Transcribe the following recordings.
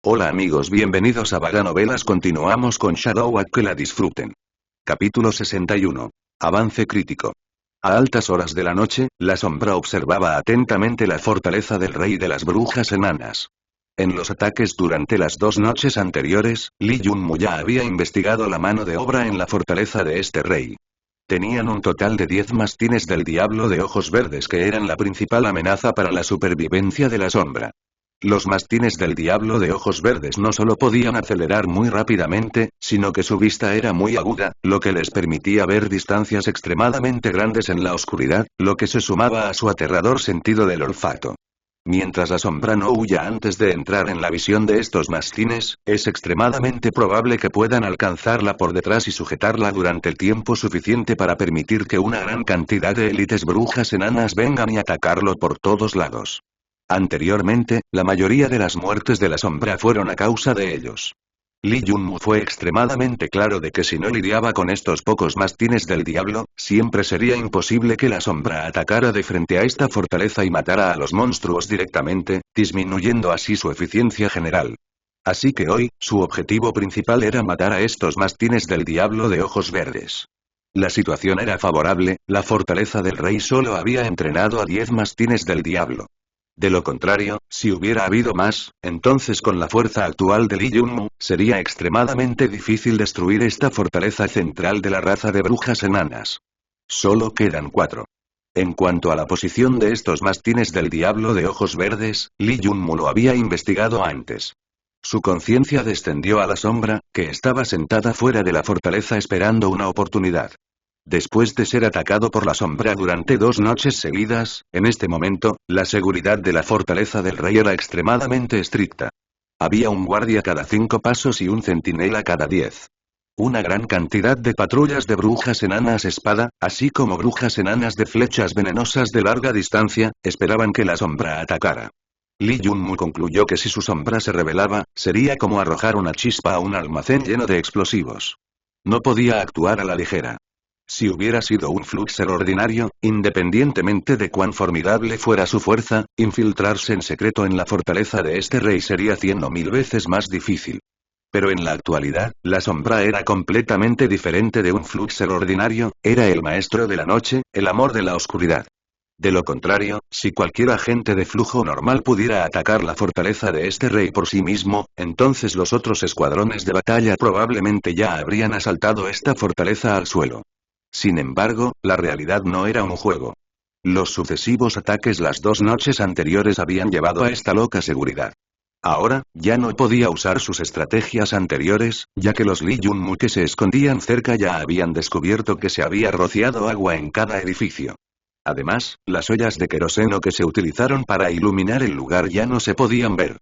Hola amigos, bienvenidos a Vaga Novelas. Continuamos con Shadow Walk, que la disfruten. Capítulo 61. Avance crítico. A altas horas de la noche, la sombra observaba atentamente la fortaleza del rey de las brujas enanas. En los ataques durante las 2 noches anteriores, Li Yunmu ya había investigado la mano de obra en la fortaleza de este rey. Tenían un total de 10 mastines del diablo de ojos verdes que eran la principal amenaza para la supervivencia de la sombra. Los mastines del diablo de ojos verdes no solo podían acelerar muy rápidamente, sino que su vista era muy aguda, lo que les permitía ver distancias extremadamente grandes en la oscuridad, lo que se sumaba a su aterrador sentido del olfato. Mientras la sombra no huya antes de entrar en la visión de estos mastines, es extremadamente probable que puedan alcanzarla por detrás y sujetarla durante el tiempo suficiente para permitir que una gran cantidad de élites brujas enanas vengan y atacarlo por todos lados. Anteriormente, la mayoría de las muertes de la sombra fueron a causa de ellos. Li Yunmu fue extremadamente claro de que si no lidiaba con estos pocos mastines del diablo, siempre sería imposible que la sombra atacara de frente a esta fortaleza y matara a los monstruos directamente, disminuyendo así su eficiencia general. Así que hoy, su objetivo principal era matar a estos mastines del diablo de ojos verdes. La situación era favorable, la fortaleza del rey solo había entrenado a 10 mastines del diablo. De lo contrario, si hubiera habido más, entonces con la fuerza actual de Li Yunmu, sería extremadamente difícil destruir esta fortaleza central de la raza de brujas enanas. Solo quedan 4. En cuanto a la posición de estos mastines del diablo de ojos verdes, Li Yunmu lo había investigado antes. Su conciencia descendió a la sombra, que estaba sentada fuera de la fortaleza esperando una oportunidad. Después de ser atacado por la sombra durante 2 noches seguidas, en este momento, la seguridad de la fortaleza del rey era extremadamente estricta. Había un guardia cada 5 pasos y un centinela cada 10. Una gran cantidad de patrullas de brujas enanas espada, así como brujas enanas de flechas venenosas de larga distancia, esperaban que la sombra atacara. Li Yunmu concluyó que si su sombra se rebelaba, sería como arrojar una chispa a un almacén lleno de explosivos. No podía actuar a la ligera. Si hubiera sido un Fluxer ordinario, independientemente de cuán formidable fuera su fuerza, infiltrarse en secreto en la fortaleza de este rey sería 100 o 1000 veces más difícil. Pero en la actualidad, la sombra era completamente diferente de un Fluxer ordinario, era el maestro de la noche, el amor de la oscuridad. De lo contrario, si cualquier agente de flujo normal pudiera atacar la fortaleza de este rey por sí mismo, entonces los otros escuadrones de batalla probablemente ya habrían asaltado esta fortaleza al suelo. Sin embargo, la realidad no era un juego. Los sucesivos ataques las 2 noches anteriores habían llevado a esta loca seguridad. Ahora, ya no podía usar sus estrategias anteriores, ya que los Li Yunmu que se escondían cerca ya habían descubierto que se había rociado agua en cada edificio. Además, las ollas de queroseno que se utilizaron para iluminar el lugar ya no se podían ver.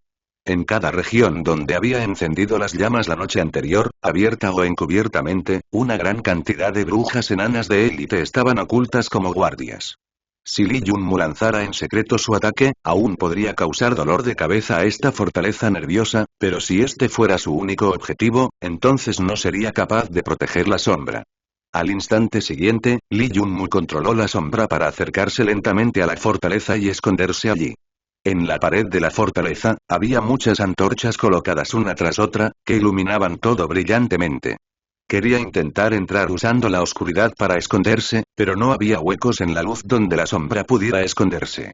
En cada región donde había encendido las llamas la noche anterior, abierta o encubiertamente, una gran cantidad de brujas enanas de élite estaban ocultas como guardias. Si Li Yunmu lanzara en secreto su ataque, aún podría causar dolor de cabeza a esta fortaleza nerviosa, pero si este fuera su único objetivo, entonces no sería capaz de proteger la sombra. Al instante siguiente, Li Yunmu controló la sombra para acercarse lentamente a la fortaleza y esconderse allí. En la pared de la fortaleza, había muchas antorchas colocadas una tras otra, que iluminaban todo brillantemente. Quería intentar entrar usando la oscuridad para esconderse, pero no había huecos en la luz donde la sombra pudiera esconderse.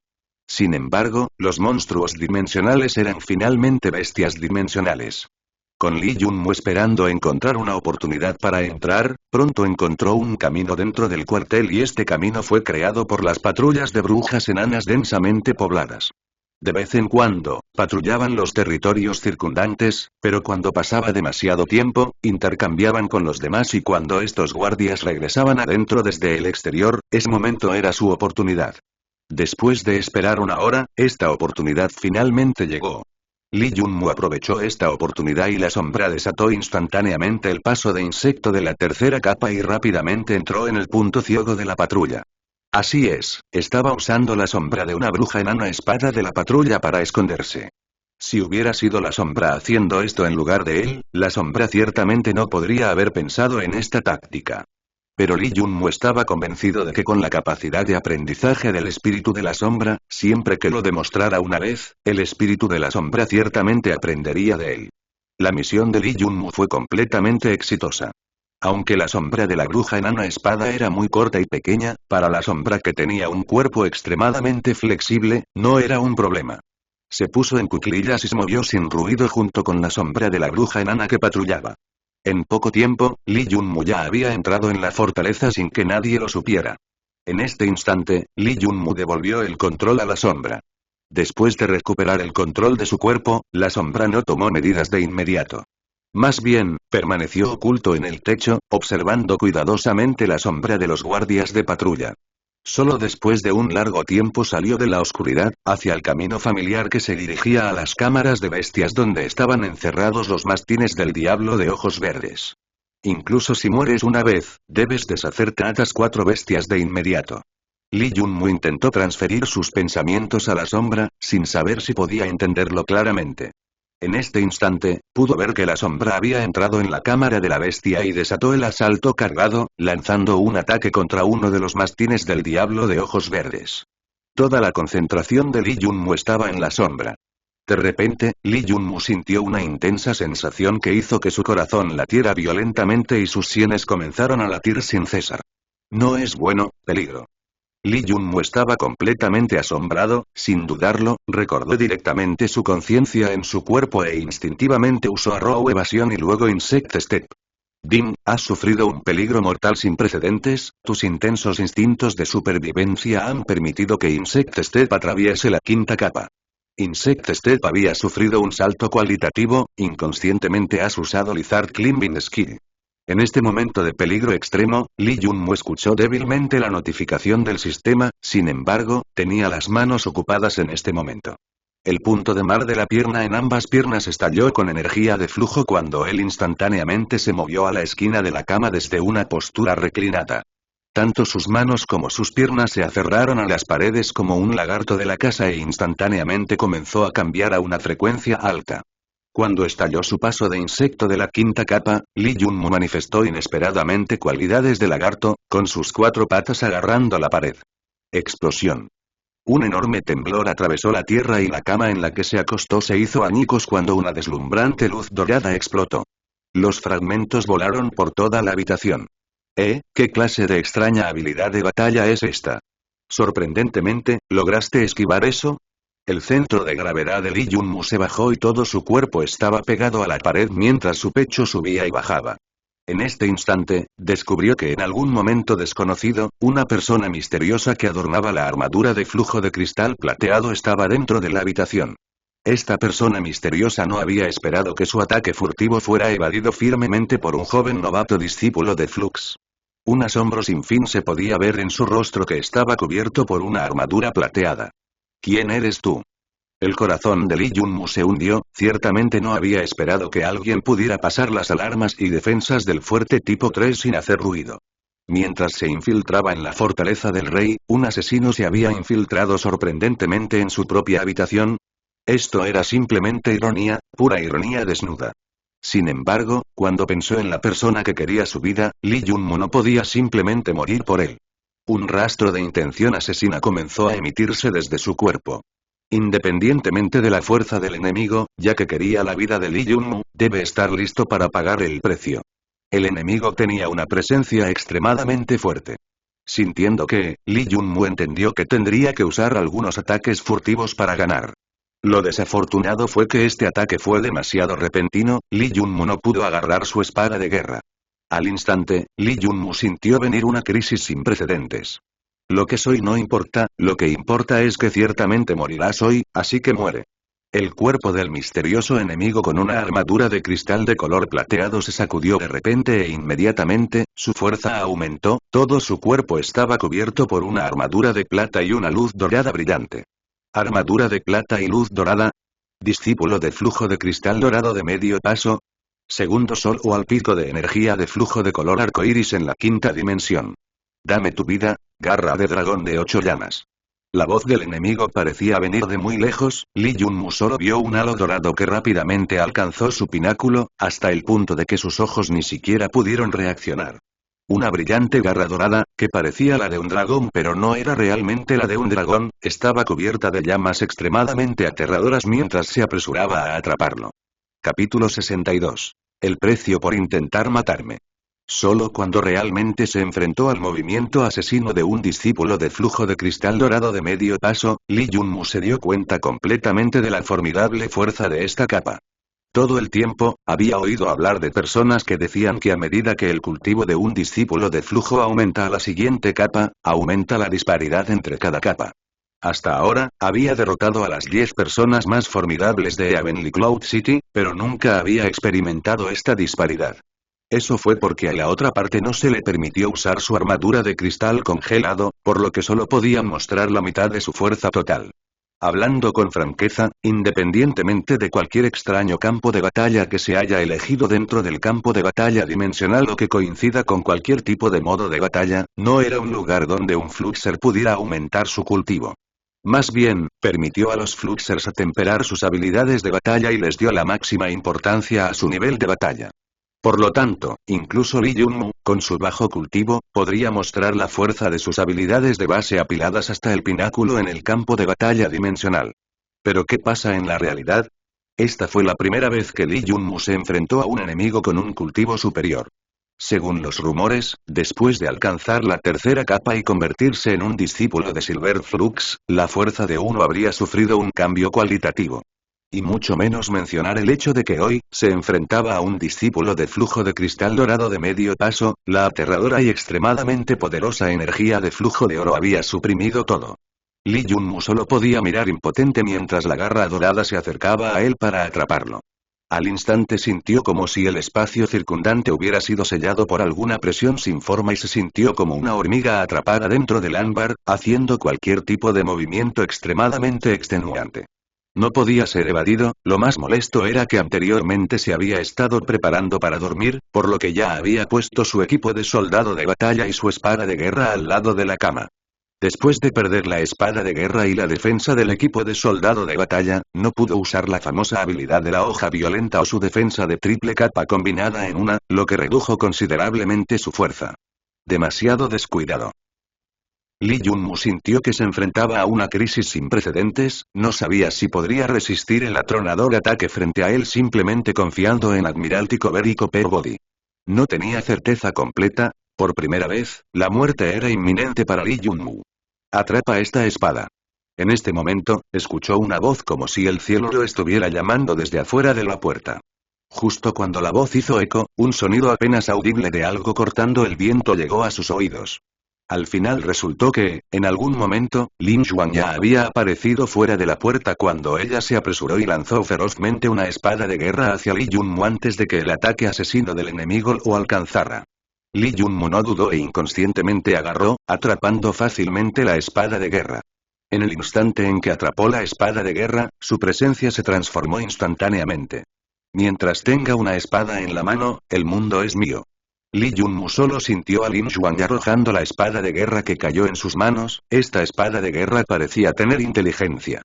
Sin embargo, los monstruos dimensionales eran finalmente bestias dimensionales. Con Li Yunmu esperando encontrar una oportunidad para entrar, pronto encontró un camino dentro del cuartel y este camino fue creado por las patrullas de brujas enanas densamente pobladas. De vez en cuando, patrullaban los territorios circundantes, pero cuando pasaba demasiado tiempo, intercambiaban con los demás y cuando estos guardias regresaban adentro desde el exterior, ese momento era su oportunidad. Después de esperar una hora, esta oportunidad finalmente llegó. Li Yunmu aprovechó esta oportunidad y la sombra desató instantáneamente el paso de insecto de la tercera capa y rápidamente entró en el punto ciego de la patrulla. Así es, estaba usando la sombra de una bruja enana espada de la patrulla para esconderse. Si hubiera sido la sombra haciendo esto en lugar de él, la sombra ciertamente no podría haber pensado en esta táctica. Pero Li Yunmu estaba convencido de que con la capacidad de aprendizaje del espíritu de la sombra, siempre que lo demostrara una vez, el espíritu de la sombra ciertamente aprendería de él. La misión de Li Yunmu fue completamente exitosa. Aunque la sombra de la bruja enana espada era muy corta y pequeña, para la sombra que tenía un cuerpo extremadamente flexible, no era un problema. Se puso en cuclillas y se movió sin ruido junto con la sombra de la bruja enana que patrullaba. En poco tiempo, Li Yunmu ya había entrado en la fortaleza sin que nadie lo supiera. En este instante, Li Yunmu devolvió el control a la sombra. Después de recuperar el control de su cuerpo, la sombra no tomó medidas de inmediato. Más bien, permaneció oculto en el techo, observando cuidadosamente la sombra de los guardias de patrulla. Solo después de un largo tiempo salió de la oscuridad, hacia el camino familiar que se dirigía a las cámaras de bestias donde estaban encerrados los mastines del diablo de ojos verdes. Incluso si mueres una vez, debes deshacerte a estas 4 bestias de inmediato. Li Yunmu intentó transferir sus pensamientos a la sombra, sin saber si podía entenderlo claramente. En este instante, pudo ver que la sombra había entrado en la cámara de la bestia y desató el asalto cargado, lanzando un ataque contra uno de los mastines del diablo de ojos verdes. Toda la concentración de Li Yunmu estaba en la sombra. De repente, Li Yunmu sintió una intensa sensación que hizo que su corazón latiera violentamente y sus sienes comenzaron a latir sin cesar. No es bueno, peligro. Li Yunmu estaba completamente asombrado, sin dudarlo, recordó directamente su conciencia en su cuerpo e instintivamente usó Arrow Evasión y luego Insect Step. Dim, has sufrido un peligro mortal sin precedentes, tus intensos instintos de supervivencia han permitido que Insect Step atraviese la 5ª capa. Insect Step había sufrido un salto cualitativo, inconscientemente has usado Lizard Climbing Skill. En este momento de peligro extremo, Li Yunmu escuchó débilmente la notificación del sistema, sin embargo, tenía las manos ocupadas en este momento. El punto de mar de la pierna en ambas piernas estalló con energía de flujo cuando él instantáneamente se movió a la esquina de la cama desde una postura reclinada. Tanto sus manos como sus piernas se aferraron a las paredes como un lagarto de la casa e instantáneamente comenzó a cambiar a una frecuencia alta. Cuando estalló su paso de insecto de la 5ª capa, Li Yunmu manifestó inesperadamente cualidades de lagarto, con sus 4 patas agarrando la pared. Explosión. Un enorme temblor atravesó la tierra y la cama en la que se acostó se hizo añicos cuando una deslumbrante luz dorada explotó. Los fragmentos volaron por toda la habitación. ¿Qué clase de extraña habilidad de batalla es esta? Sorprendentemente, ¿lograste esquivar eso? El centro de gravedad de Li Yunmu se bajó y todo su cuerpo estaba pegado a la pared mientras su pecho subía y bajaba. En este instante, descubrió que en algún momento desconocido, una persona misteriosa que adornaba la armadura de flujo de cristal plateado estaba dentro de la habitación. Esta persona misteriosa no había esperado que su ataque furtivo fuera evadido firmemente por un joven novato discípulo de Flux. Un asombro sin fin se podía ver en su rostro que estaba cubierto por una armadura plateada. ¿Quién eres tú? El corazón de Li Yunmu se hundió, ciertamente no había esperado que alguien pudiera pasar las alarmas y defensas del fuerte tipo 3 sin hacer ruido. Mientras se infiltraba en la fortaleza del rey, un asesino se había infiltrado sorprendentemente en su propia habitación. Esto era simplemente ironía, pura ironía desnuda. Sin embargo, cuando pensó en la persona que quería su vida, Li Yunmu no podía simplemente morir por él. Un rastro de intención asesina comenzó a emitirse desde su cuerpo. Independientemente de la fuerza del enemigo, ya que quería la vida de Li Yunmu, debe estar listo para pagar el precio. El enemigo tenía una presencia extremadamente fuerte. Sintiendo que, Li Yunmu entendió que tendría que usar algunos ataques furtivos para ganar. Lo desafortunado fue que este ataque fue demasiado repentino, Li Yunmu no pudo agarrar su espada de guerra. Al instante, Li Yunmu sintió venir una crisis sin precedentes. Lo que soy no importa, lo que importa es que ciertamente morirás hoy, así que muere. El cuerpo del misterioso enemigo con una armadura de cristal de color plateado se sacudió de repente e inmediatamente, su fuerza aumentó, todo su cuerpo estaba cubierto por una armadura de plata y una luz dorada brillante. Armadura de plata y luz dorada. Discípulo de flujo de cristal dorado de medio paso. Segundo sol o al pico de energía de flujo de color arcoíris en la 5ª dimensión. Dame tu vida, garra de dragón de 8 llamas. La voz del enemigo parecía venir de muy lejos, Li Yunmu solo vio un halo dorado que rápidamente alcanzó su pináculo, hasta el punto de que sus ojos ni siquiera pudieron reaccionar. Una brillante garra dorada, que parecía la de un dragón pero no era realmente la de un dragón, estaba cubierta de llamas extremadamente aterradoras mientras se apresuraba a atraparlo. Capítulo 62. El precio por intentar matarme. Solo cuando realmente se enfrentó al movimiento asesino de un discípulo de flujo de cristal dorado de medio paso, Lee Junmu se dio cuenta completamente de la formidable fuerza de esta capa. Todo el tiempo, había oído hablar de personas que decían que a medida que el cultivo de un discípulo de flujo aumenta a la siguiente capa, aumenta la disparidad entre cada capa. Hasta ahora, había derrotado a las 10 personas más formidables de Heavenly Cloud City, pero nunca había experimentado esta disparidad. Eso fue porque a la otra parte no se le permitió usar su armadura de cristal congelado, por lo que solo podían mostrar la mitad de su fuerza total. Hablando con franqueza, independientemente de cualquier extraño campo de batalla que se haya elegido dentro del campo de batalla dimensional o que coincida con cualquier tipo de modo de batalla, no era un lugar donde un Fluxer pudiera aumentar su cultivo. Más bien, permitió a los Fluxers atemperar sus habilidades de batalla y les dio la máxima importancia a su nivel de batalla. Por lo tanto, incluso Lee Junmu, con su bajo cultivo, podría mostrar la fuerza de sus habilidades de base apiladas hasta el pináculo en el campo de batalla dimensional. ¿Pero qué pasa en la realidad? Esta fue la primera vez que Lee Junmu se enfrentó a un enemigo con un cultivo superior. Según los rumores, después de alcanzar la tercera capa y convertirse en un discípulo de Silver Flux, la fuerza de uno habría sufrido un cambio cualitativo. Y mucho menos mencionar el hecho de que hoy, se enfrentaba a un discípulo de flujo de cristal dorado de medio paso, la aterradora y extremadamente poderosa energía de flujo de oro había suprimido todo. Lee Junmu solo podía mirar impotente mientras la garra dorada se acercaba a él para atraparlo. Al instante sintió como si el espacio circundante hubiera sido sellado por alguna presión sin forma y se sintió como una hormiga atrapada dentro del ámbar, haciendo cualquier tipo de movimiento extremadamente extenuante. No podía ser evadido, lo más molesto era que anteriormente se había estado preparando para dormir, por lo que ya había puesto su equipo de soldado de batalla y su espada de guerra al lado de la cama. Después de perder la espada de guerra y la defensa del equipo de soldado de batalla, no pudo usar la famosa habilidad de la hoja violenta o su defensa de triple capa combinada en una, lo que redujo considerablemente su fuerza. Demasiado descuidado. Lee Junmu sintió que se enfrentaba a una crisis sin precedentes, no sabía si podría resistir el atronador ataque frente a él simplemente confiando en Admiralty Cover y Copper Body. No tenía certeza completa, por primera vez, la muerte era inminente para Lee Junmu. Atrapa esta espada. En este momento, escuchó una voz como si el cielo lo estuviera llamando desde afuera de la puerta. Justo cuando la voz hizo eco, un sonido apenas audible de algo cortando el viento llegó a sus oídos. Al final resultó que, en algún momento, Lin Xuan ya había aparecido fuera de la puerta cuando ella se apresuró y lanzó ferozmente una espada de guerra hacia Lee Junmu antes de que el ataque asesino del enemigo lo alcanzara. Lee Junmu no dudó e inconscientemente agarró, atrapando fácilmente la espada de guerra. En el instante en que atrapó la espada de guerra, su presencia se transformó instantáneamente. Mientras tenga una espada en la mano, el mundo es mío. Lee Junmu solo sintió a Lin Xuan arrojando la espada de guerra que cayó en sus manos, esta espada de guerra parecía tener inteligencia.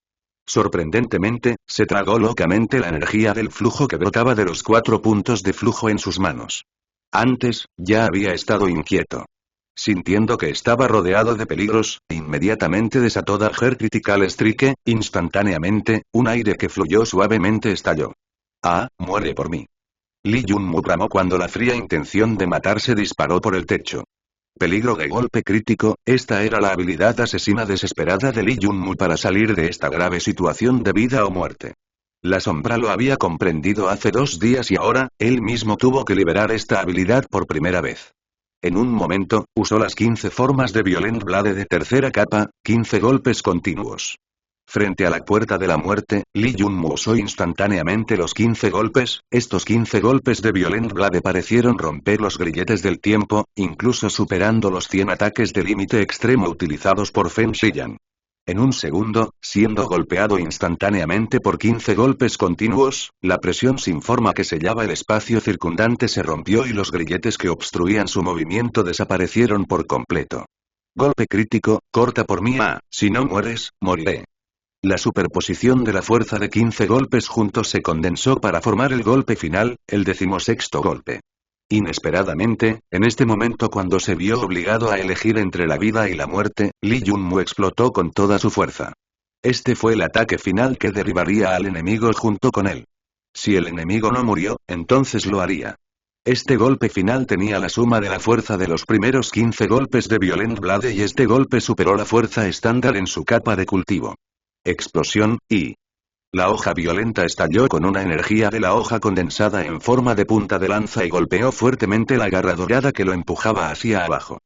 Sorprendentemente, se tragó locamente la energía del flujo que brotaba de los 4 puntos de flujo en sus manos. Antes, ya había estado inquieto. Sintiendo que estaba rodeado de peligros, inmediatamente desató Dagger Critical Strike, instantáneamente, un aire que fluyó suavemente estalló. ¡Ah, muere por mí! Lee Junmu bramó cuando la fría intención de matar se disparó por el techo. Peligro de golpe crítico, esta era la habilidad asesina desesperada de Lee Junmu para salir de esta grave situación de vida o muerte. La sombra lo había comprendido hace 2 días y ahora, él mismo tuvo que liberar esta habilidad por primera vez. En un momento, usó las 15 formas de Violent Blade de tercera capa, 15 golpes continuos. Frente a la puerta de la muerte, Lee Junmu usó instantáneamente los 15 golpes, estos 15 golpes de Violent Blade parecieron romper los grilletes del tiempo, incluso superando los 100 ataques de límite extremo utilizados por Feng Shiyan. En un segundo, siendo golpeado instantáneamente por 15 golpes continuos, la presión sin forma que sellaba el espacio circundante se rompió y los grilletes que obstruían su movimiento desaparecieron por completo. Golpe crítico, corta por mí. Si no mueres, moriré. La superposición de la fuerza de 15 golpes juntos se condensó para formar el golpe final, el 16º golpe. Inesperadamente, en este momento cuando se vio obligado a elegir entre la vida y la muerte, Lee Junmu explotó con toda su fuerza. Este fue el ataque final que derribaría al enemigo junto con él. Si el enemigo no murió, entonces lo haría. Este golpe final tenía la suma de la fuerza de los primeros 15 golpes de Violent Blade y este golpe superó la fuerza estándar en su capa de cultivo. Explosión, y... La hoja violenta estalló con una energía de la hoja condensada en forma de punta de lanza y golpeó fuertemente la garra dorada que lo empujaba hacia abajo.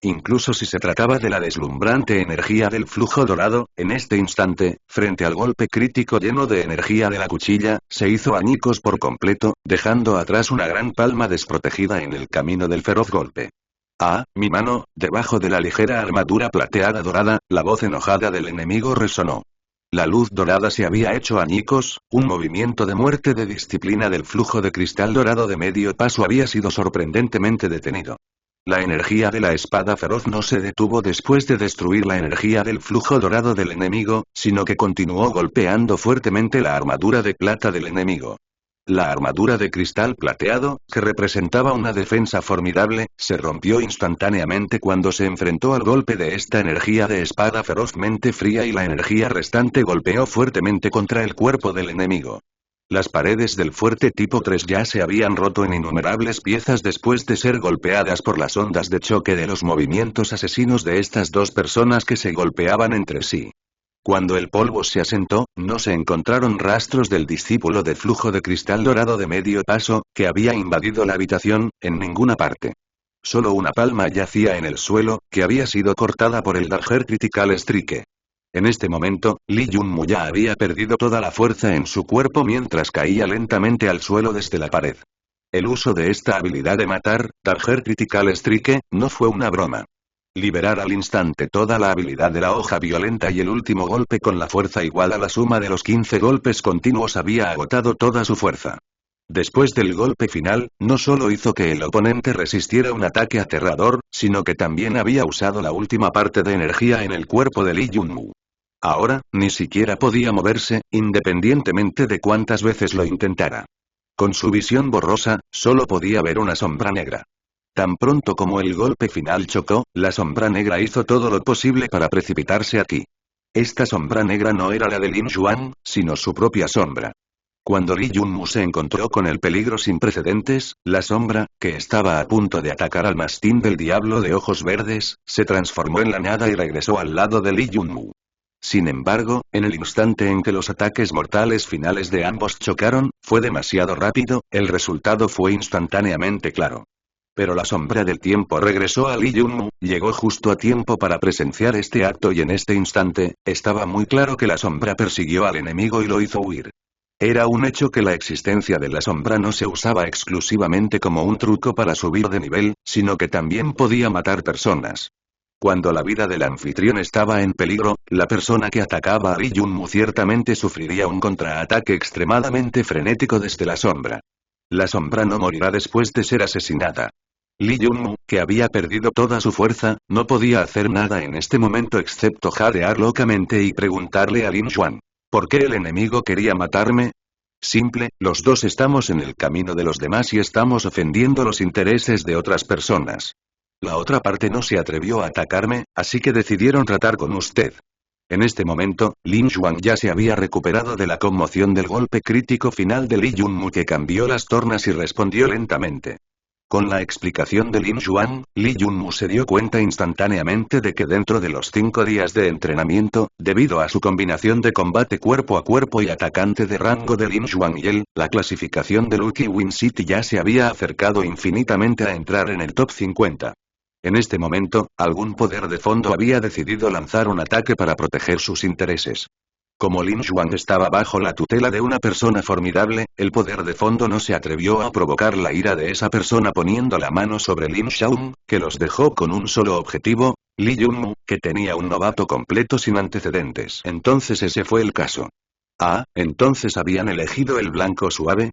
Incluso si se trataba de la deslumbrante energía del flujo dorado, en este instante, frente al golpe crítico lleno de energía de la cuchilla, se hizo añicos por completo, dejando atrás una gran palma desprotegida en el camino del feroz golpe. Ah, mi mano, debajo de la ligera armadura plateada dorada, la voz enojada del enemigo resonó. La luz dorada se había hecho añicos, un movimiento de muerte de disciplina del flujo de cristal dorado de medio paso había sido sorprendentemente detenido. La energía de la espada feroz no se detuvo después de destruir la energía del flujo dorado del enemigo, sino que continuó golpeando fuertemente la armadura de plata del enemigo. La armadura de cristal plateado, que representaba una defensa formidable, se rompió instantáneamente cuando se enfrentó al golpe de esta energía de espada ferozmente fría y la energía restante golpeó fuertemente contra el cuerpo del enemigo. Las paredes del fuerte tipo 3 ya se habían roto en innumerables piezas después de ser golpeadas por las ondas de choque de los movimientos asesinos de estas dos personas que se golpeaban entre sí. Cuando el polvo se asentó, no se encontraron rastros del discípulo de flujo de cristal dorado de medio paso, que había invadido la habitación, en ninguna parte. Solo una palma yacía en el suelo, que había sido cortada por el Dagger Critical Strike. En este momento, Lee Junmu ya había perdido toda la fuerza en su cuerpo mientras caía lentamente al suelo desde la pared. El uso de esta habilidad de matar, Dagger Critical Strike, no fue una broma. Liberar al instante toda la habilidad de la hoja violenta y el último golpe con la fuerza igual a la suma de los 15 golpes continuos había agotado toda su fuerza. Después del golpe final, no solo hizo que el oponente resistiera un ataque aterrador, sino que también había usado la última parte de energía en el cuerpo de Lee Junmu. Ahora, ni siquiera podía moverse, independientemente de cuántas veces lo intentara. Con su visión borrosa, solo podía ver una sombra negra. Tan pronto como el golpe final chocó, la sombra negra hizo todo lo posible para precipitarse aquí. Esta sombra negra no era la de Lin Xuan, sino su propia sombra. Cuando Lee Junmu se encontró con el peligro sin precedentes, la sombra, que estaba a punto de atacar al mastín del diablo de ojos verdes, se transformó en la nada y regresó al lado de Lee Junmu. Sin embargo, en el instante en que los ataques mortales finales de ambos chocaron, fue demasiado rápido, el resultado fue instantáneamente claro. Pero la sombra del tiempo regresó a Lee Junmu, llegó justo a tiempo para presenciar este acto y en este instante, estaba muy claro que la sombra persiguió al enemigo y lo hizo huir. Era un hecho que la existencia de la sombra no se usaba exclusivamente como un truco para subir de nivel, sino que también podía matar personas. Cuando la vida del anfitrión estaba en peligro, la persona que atacaba a Lee Junmu ciertamente sufriría un contraataque extremadamente frenético desde la sombra. La sombra no morirá después de ser asesinada. Lee Junmu, que había perdido toda su fuerza, no podía hacer nada en este momento excepto jadear locamente y preguntarle a Lin Xuan. ¿Por qué el enemigo quería matarme? Simple, los dos estamos en el camino de los demás y estamos ofendiendo los intereses de otras personas. La otra parte no se atrevió a atacarme, así que decidieron tratar con usted. En este momento, Lin Xuan ya se había recuperado de la conmoción del golpe crítico final de Lee Junmu que cambió las tornas y respondió lentamente. Con la explicación de Lin Xuan, Lee Junmu se dio cuenta instantáneamente de que dentro de los 5 días de entrenamiento, debido a su combinación de combate cuerpo a cuerpo y atacante de rango de Lin Xuan y él, la clasificación de Lucky Win City ya se había acercado infinitamente a entrar en el top 50. En este momento, algún poder de fondo había decidido lanzar un ataque para proteger sus intereses. Como Lin Xuan estaba bajo la tutela de una persona formidable, el poder de fondo no se atrevió a provocar la ira de esa persona poniendo la mano sobre Lin Xuan, que los dejó con un solo objetivo, Lee Junmu, que tenía un novato completo sin antecedentes. Entonces ese fue el caso. Ah, entonces habían elegido el blanco suave.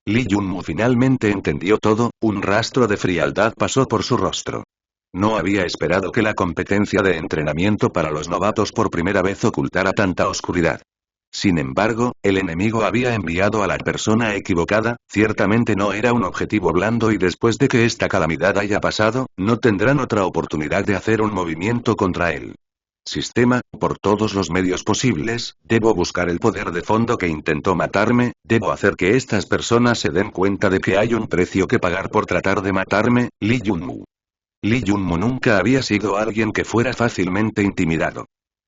Lee Junmu finalmente entendió todo, un rastro de frialdad pasó por su rostro. No había esperado que la competencia de entrenamiento para los novatos por primera vez ocultara tanta oscuridad. Sin embargo, el enemigo había enviado a la persona equivocada, ciertamente no era un objetivo blando y después de que esta calamidad haya pasado, no tendrán otra oportunidad de hacer un movimiento contra él. Sistema, por todos los medios posibles, debo buscar el poder de fondo que intentó matarme, debo hacer que estas personas se den cuenta de que hay un precio que pagar por tratar de matarme, Lee Junmu. Lee Junmu nunca había sido alguien que fuera fácilmente intimidado.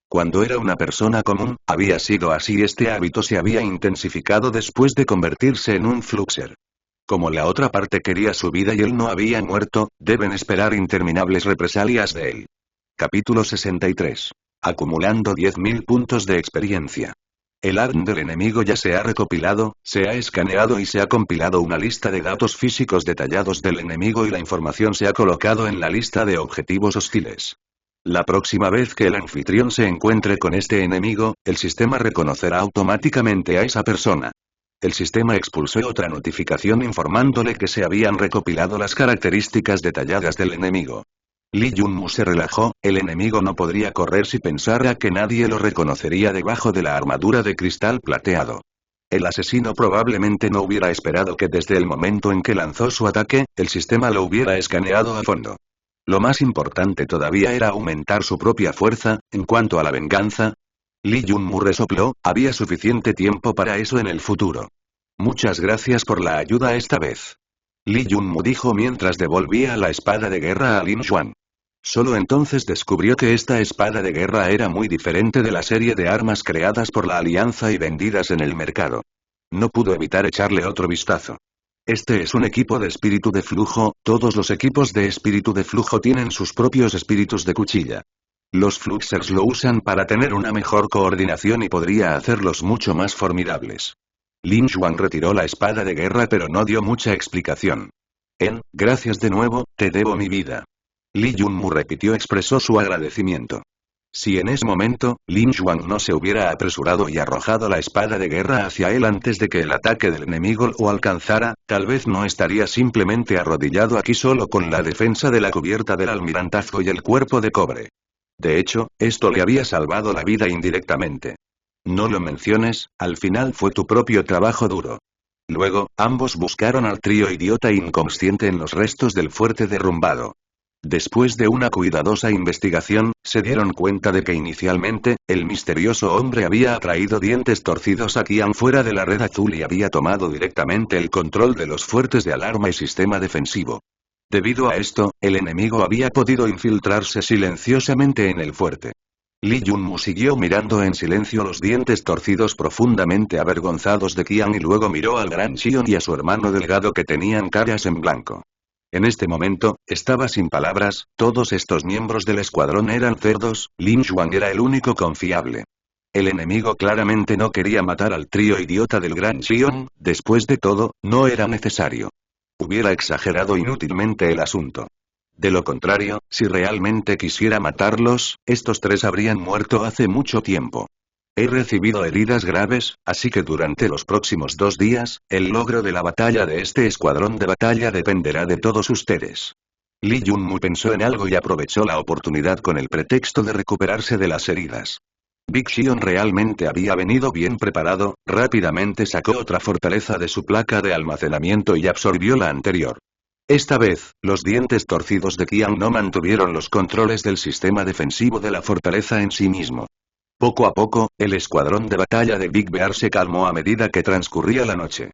Cuando era una persona común, había sido así. Este hábito se había intensificado después de convertirse en un Fluxer. Como la otra parte quería su vida y él no había muerto, deben esperar interminables represalias de él. Capítulo 63. Acumulando 10.000 puntos de experiencia. El ARN del enemigo ya se ha recopilado, se ha escaneado y se ha compilado una lista de datos físicos detallados del enemigo y la información se ha colocado en la lista de objetivos hostiles. La próxima vez que el anfitrión se encuentre con este enemigo, el sistema reconocerá automáticamente a esa persona. El sistema expulsó otra notificación informándole que se habían recopilado las características detalladas del enemigo. Lee Junmu se relajó, el enemigo no podría correr si pensara que nadie lo reconocería debajo de la armadura de cristal plateado. El asesino probablemente no hubiera esperado que desde el momento en que lanzó su ataque, el sistema lo hubiera escaneado a fondo. Lo más importante todavía era aumentar su propia fuerza. En cuanto a la venganza, Lee Junmu resopló, había suficiente tiempo para eso en el futuro. Muchas gracias por la ayuda esta vez. Lee Junmu dijo mientras devolvía la espada de guerra a Lin Xuan. Solo entonces descubrió que esta espada de guerra era muy diferente de la serie de armas creadas por la Alianza y vendidas en el mercado. No pudo evitar echarle otro vistazo. Este es un equipo de espíritu de flujo, todos los equipos de espíritu de flujo tienen sus propios espíritus de cuchilla. Los Fluxers lo usan para tener una mejor coordinación y podría hacerlos mucho más formidables. Lin Xuan retiró la espada de guerra pero no dio mucha explicación. Gracias de nuevo, te debo mi vida. Lee Junmu repitió, expresó su agradecimiento. Si en ese momento, Lin Xuan no se hubiera apresurado y arrojado la espada de guerra hacia él antes de que el ataque del enemigo lo alcanzara, tal vez no estaría simplemente arrodillado aquí solo con la defensa de la cubierta del almirantazgo y el cuerpo de cobre. De hecho, esto le había salvado la vida indirectamente. No lo menciones, al final fue tu propio trabajo duro. Luego, ambos buscaron al trío idiota inconsciente en los restos del fuerte derrumbado. Después de una cuidadosa investigación, se dieron cuenta de que inicialmente, el misterioso hombre había atraído dientes torcidos a Qian fuera de la red azul y había tomado directamente el control de los fuertes de alarma y sistema defensivo. Debido a esto, el enemigo había podido infiltrarse silenciosamente en el fuerte. Lee Junmu siguió mirando en silencio los dientes torcidos profundamente avergonzados de Qian y luego miró al gran Xion y a su hermano delgado que tenían caras en blanco. En este momento, estaba sin palabras, todos estos miembros del escuadrón eran cerdos, Lin Xuan era el único confiable. El enemigo claramente no quería matar al trío idiota del Gran Xion, después de todo, no era necesario. Hubiera exagerado inútilmente el asunto. De lo contrario, si realmente quisiera matarlos, estos tres habrían muerto hace mucho tiempo. He recibido heridas graves, así que durante los próximos 2 días, el logro de la batalla de este escuadrón de batalla dependerá de todos ustedes. Lee Junmu pensó en algo y aprovechó la oportunidad con el pretexto de recuperarse de las heridas. Big Xion realmente había venido bien preparado, rápidamente sacó otra fortaleza de su placa de almacenamiento y absorbió la anterior. Esta vez, los dientes torcidos de Qian no mantuvieron los controles del sistema defensivo de la fortaleza en sí mismo. Poco a poco, el escuadrón de batalla de Big Bear se calmó a medida que transcurría la noche.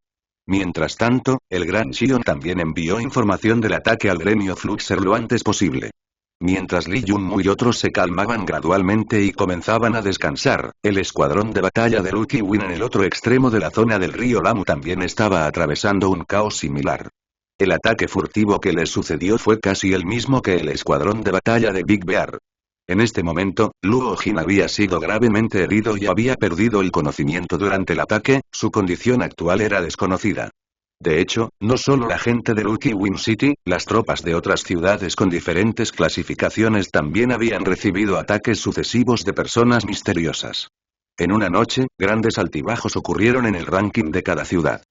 Mientras tanto, el Gran Xion también envió información del ataque al gremio Fluxer lo antes posible. Mientras Lee Junmu y otros se calmaban gradualmente y comenzaban a descansar, el escuadrón de batalla de Lucky Win en el otro extremo de la zona del río Lamu también estaba atravesando un caos similar. El ataque furtivo que les sucedió fue casi el mismo que el escuadrón de batalla de Big Bear. En este momento, Luo Jin había sido gravemente herido y había perdido el conocimiento durante el ataque, su condición actual era desconocida. De hecho, no solo la gente de Lucky Win City, las tropas de otras ciudades con diferentes clasificaciones también habían recibido ataques sucesivos de personas misteriosas. En una noche, grandes altibajos ocurrieron en el ranking de cada ciudad.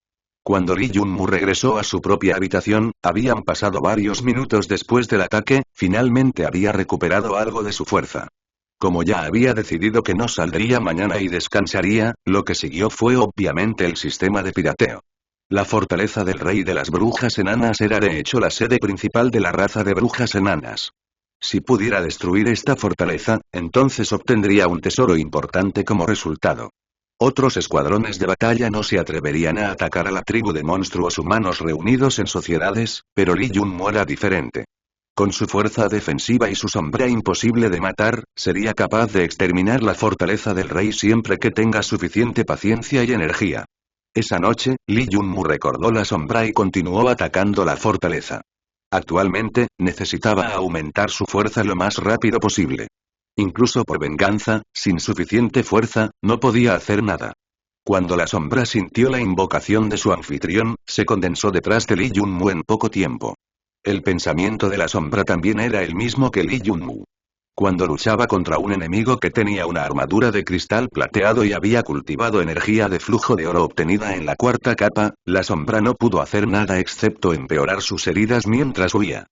Cuando Lee Junmu regresó a su propia habitación, habían pasado varios minutos después del ataque, finalmente había recuperado algo de su fuerza. Como ya había decidido que no saldría mañana y descansaría, lo que siguió fue obviamente el sistema de pirateo. La fortaleza del rey de las brujas enanas era de hecho la sede principal de la raza de brujas enanas. Si pudiera destruir esta fortaleza, entonces obtendría un tesoro importante como resultado. Otros escuadrones de batalla no se atreverían a atacar a la tribu de monstruos humanos reunidos en sociedades, pero Li Yunmu era diferente. Con su fuerza defensiva y su sombra imposible de matar, sería capaz de exterminar la fortaleza del rey siempre que tenga suficiente paciencia y energía. Esa noche, Li Yunmu recordó la sombra y continuó atacando la fortaleza. Actualmente, necesitaba aumentar su fuerza lo más rápido posible. Incluso por venganza, sin suficiente fuerza, no podía hacer nada. Cuando la sombra sintió la invocación de su anfitrión, se condensó detrás de Li Yunmu en poco tiempo. El pensamiento de la sombra también era el mismo que Li Yunmu. Cuando luchaba contra un enemigo que tenía una armadura de cristal plateado y había cultivado energía de flujo de oro obtenida en la cuarta capa, la sombra no pudo hacer nada excepto empeorar sus heridas mientras huía.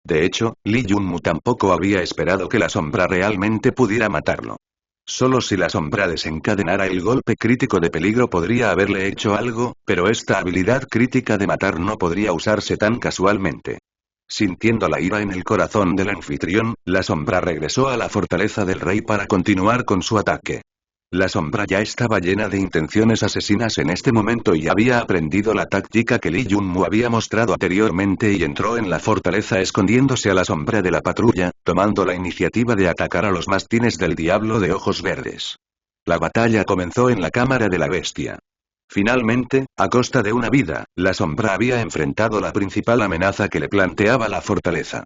De hecho, Li Yunmu tampoco había esperado que la sombra realmente pudiera matarlo. Solo si la sombra desencadenara el golpe crítico de peligro podría haberle hecho algo, pero esta habilidad crítica de matar no podría usarse tan casualmente. Sintiendo la ira en el corazón del anfitrión, la sombra regresó a la fortaleza del rey para continuar con su ataque. La sombra ya estaba llena de intenciones asesinas en este momento y había aprendido la táctica que Li Yunmu había mostrado anteriormente y entró en la fortaleza escondiéndose a la sombra de la patrulla, tomando la iniciativa de atacar a los mastines del diablo de ojos verdes. La batalla comenzó en la cámara de la bestia. Finalmente, a costa de una vida, la sombra había enfrentado la principal amenaza que le planteaba la fortaleza.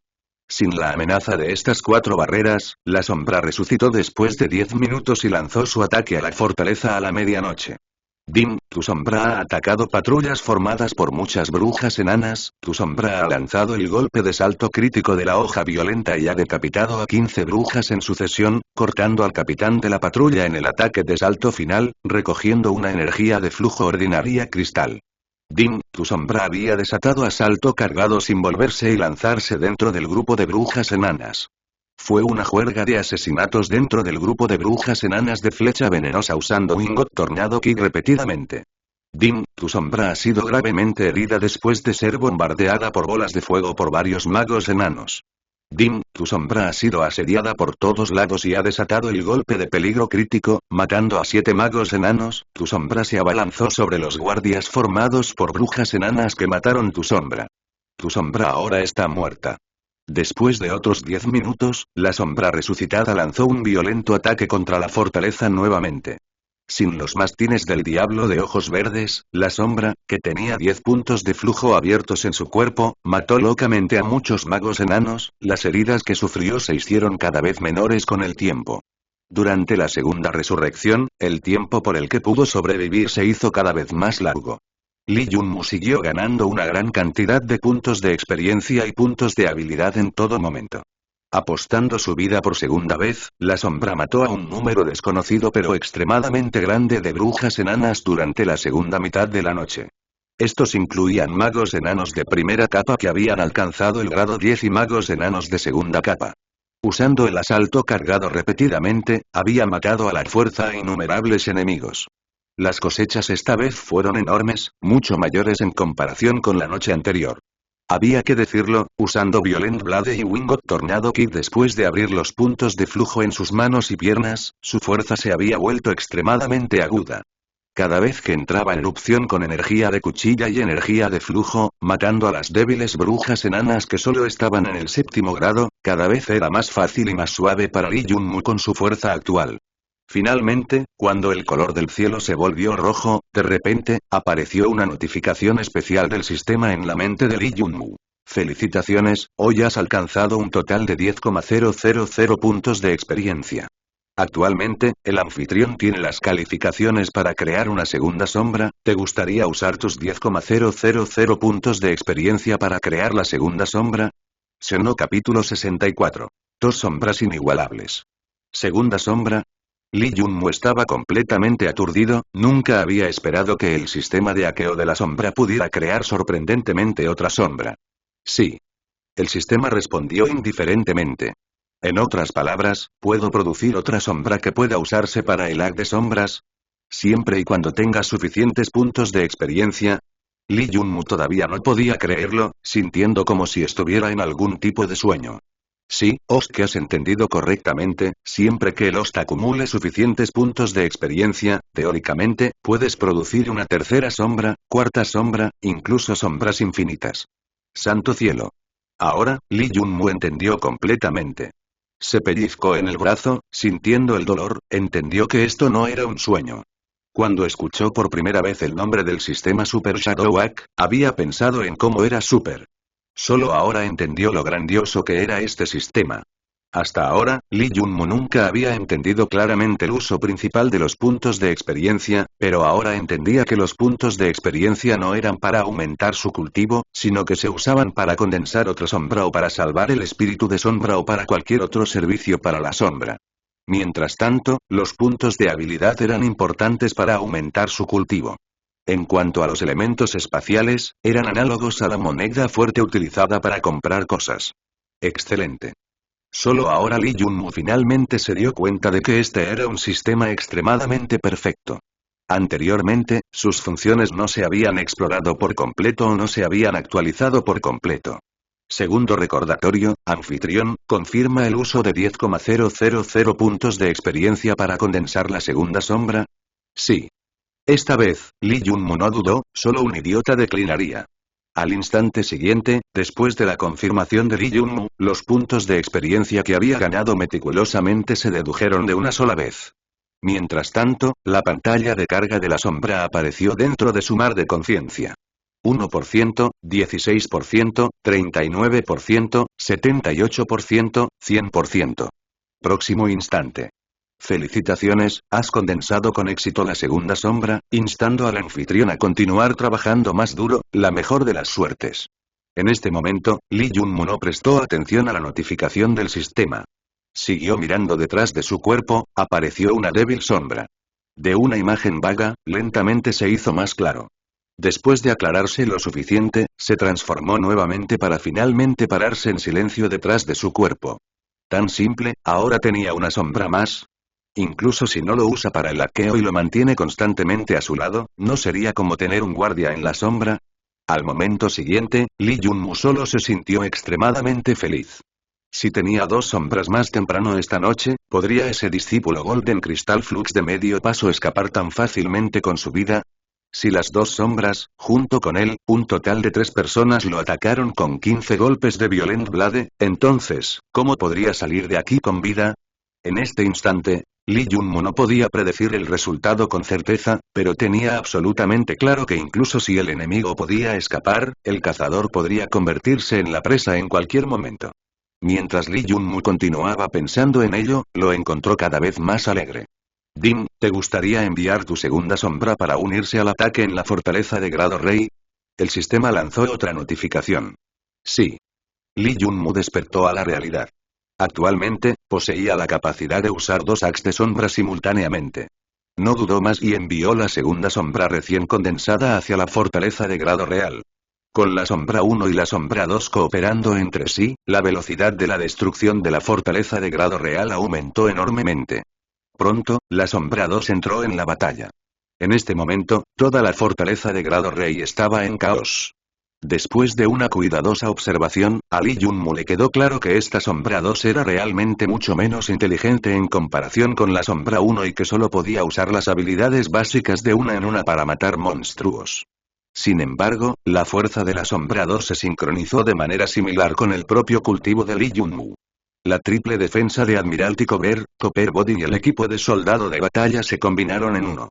Sin la amenaza de estas 4 barreras, la sombra resucitó después de 10 minutos y lanzó su ataque a la fortaleza a la medianoche. Dim, tu sombra ha atacado patrullas formadas por muchas brujas enanas, tu sombra ha lanzado el golpe de salto crítico de la hoja violenta y ha decapitado a 15 brujas en sucesión, cortando al capitán de la patrulla en el ataque de salto final, recogiendo una energía de flujo ordinaria cristal. Dim, tu sombra había desatado asalto cargado sin volverse y lanzarse dentro del grupo de brujas enanas. Fue una juerga de asesinatos dentro del grupo de brujas enanas de flecha venenosa usando Wingot Tornado Ki repetidamente. Dim, tu sombra ha sido gravemente herida después de ser bombardeada por bolas de fuego por varios magos enanos. Dim, tu sombra ha sido asediada por todos lados y ha desatado el golpe de peligro crítico, matando a 7 magos enanos, tu sombra se abalanzó sobre los guardias formados por brujas enanas que mataron tu sombra. Tu sombra ahora está muerta. Después de otros 10 minutos, la sombra resucitada lanzó un violento ataque contra la fortaleza nuevamente. Sin los mastines del diablo de ojos verdes, la sombra, que tenía 10 puntos de flujo abiertos en su cuerpo, mató locamente a muchos magos enanos, las heridas que sufrió se hicieron cada vez menores con el tiempo. Durante la segunda resurrección, el tiempo por el que pudo sobrevivir se hizo cada vez más largo. Li Yunmu siguió ganando una gran cantidad de puntos de experiencia y puntos de habilidad en todo momento. Apostando su vida por segunda vez, la sombra mató a un número desconocido pero extremadamente grande de brujas enanas durante la segunda mitad de la noche. Estos incluían magos enanos de primera capa que habían alcanzado el grado 10 y magos enanos de segunda capa. Usando el asalto cargado repetidamente, había matado a la fuerza a innumerables enemigos. Las cosechas esta vez fueron enormes, mucho mayores en comparación con la noche anterior. Había que decirlo, usando Violent Blade y Wingot Tornado Ki después de abrir los puntos de flujo en sus manos y piernas, su fuerza se había vuelto extremadamente aguda. Cada vez que entraba en erupción con energía de cuchilla y energía de flujo, matando a las débiles brujas enanas que solo estaban en el 7º grado, cada vez era más fácil y más suave para Li Yunmu con su fuerza actual. Finalmente, cuando el color del cielo se volvió rojo, de repente, apareció una notificación especial del sistema en la mente de Li Yunmu. Felicitaciones, hoy has alcanzado un total de 10,000 puntos de experiencia. Actualmente, el anfitrión tiene las calificaciones para crear una segunda sombra, ¿te gustaría usar tus 10,000 puntos de experiencia para crear la segunda sombra? Xeno capítulo 64. 2 sombras inigualables. Segunda sombra. Li Yunmu estaba completamente aturdido, nunca había esperado que el sistema de hackeo de la sombra pudiera crear sorprendentemente otra sombra. Sí. El sistema respondió indiferentemente. En otras palabras, ¿puedo producir otra sombra que pueda usarse para el hack de sombras? Siempre y cuando tenga suficientes puntos de experiencia. Lee Junmu todavía no podía creerlo, sintiendo como si estuviera en algún tipo de sueño. Sí, que has entendido correctamente, siempre que el host acumule suficientes puntos de experiencia, teóricamente, puedes producir una tercera sombra, cuarta sombra, incluso sombras infinitas. ¡Santo cielo! Ahora, Lee Junmu entendió completamente. Se pellizcó en el brazo, sintiendo el dolor, entendió que esto no era un sueño. Cuando escuchó por primera vez el nombre del sistema Super Shadow Hack, había pensado en cómo era Super. Solo ahora entendió lo grandioso que era este sistema. Hasta ahora, Lee Junmu nunca había entendido claramente el uso principal de los puntos de experiencia, pero ahora entendía que los puntos de experiencia no eran para aumentar su cultivo, sino que se usaban para condensar otra sombra o para salvar el espíritu de sombra o para cualquier otro servicio para la sombra. Mientras tanto, los puntos de habilidad eran importantes para aumentar su cultivo. En cuanto a los elementos espaciales, eran análogos a la moneda fuerte utilizada para comprar cosas. Excelente. Solo ahora Lee Junmu finalmente se dio cuenta de que este era un sistema extremadamente perfecto. Anteriormente, sus funciones no se habían explorado por completo o no se habían actualizado por completo. Segundo recordatorio, anfitrión, confirma el uso de 10,000 puntos de experiencia para condensar la segunda sombra. Sí. Esta vez, Lee Junmu no dudó, solo un idiota declinaría. Al instante siguiente, después de la confirmación de Lee Junmu, los puntos de experiencia que había ganado meticulosamente se dedujeron de una sola vez. Mientras tanto, la pantalla de carga de la sombra apareció dentro de su mar de conciencia. 1%, 16%, 39%, 78%, 100%. Próximo instante. Felicitaciones, has condensado con éxito la segunda sombra, instando al anfitrión a continuar trabajando más duro, la mejor de las suertes. En este momento, Lee Junmu no prestó atención a la notificación del sistema. Siguió mirando detrás de su cuerpo, apareció una débil sombra. De una imagen vaga, lentamente se hizo más claro. Después de aclararse lo suficiente, se transformó nuevamente para finalmente pararse en silencio detrás de su cuerpo. Tan simple, ahora tenía una sombra más. Incluso si no lo usa para el hackeo y lo mantiene constantemente a su lado, ¿no sería como tener un guardia en la sombra? Al momento siguiente, Lee Junmu solo se sintió extremadamente feliz. Si tenía dos sombras más temprano esta noche, ¿podría ese discípulo Golden Crystal Flux de medio paso escapar tan fácilmente con su vida? Si las dos sombras, junto con él, un total de 3 personas lo atacaron con 15 golpes de Violent Blade, entonces, ¿cómo podría salir de aquí con vida? En este instante, Lee Junmu no podía predecir el resultado con certeza, pero tenía absolutamente claro que incluso si el enemigo podía escapar, el cazador podría convertirse en la presa en cualquier momento. Mientras Lee Junmu continuaba pensando en ello, lo encontró cada vez más alegre. Din, ¿te gustaría enviar tu segunda sombra para unirse al ataque en la fortaleza de Grado Rey? El sistema lanzó otra notificación. Sí. Lee Junmu despertó a la realidad. Actualmente, poseía la capacidad de usar 2 hacks de sombra simultáneamente. No dudó más y envió la segunda sombra recién condensada hacia la fortaleza de Grado Real. Con la sombra 1 y la sombra 2 cooperando entre sí, la velocidad de la destrucción de la fortaleza de Grado Real aumentó enormemente. Pronto, la sombra 2 entró en la batalla. En este momento, toda la fortaleza de Grado Rey estaba en caos. Después de una cuidadosa observación, a Lee Junmu le quedó claro que esta sombra 2 era realmente mucho menos inteligente en comparación con la sombra 1 y que solo podía usar las habilidades básicas de una en una para matar monstruos. Sin embargo, la fuerza de la sombra 2 se sincronizó de manera similar con el propio cultivo de Lee Junmu. La triple defensa de Admiralty Copper Body y el equipo de soldado de batalla se combinaron en uno.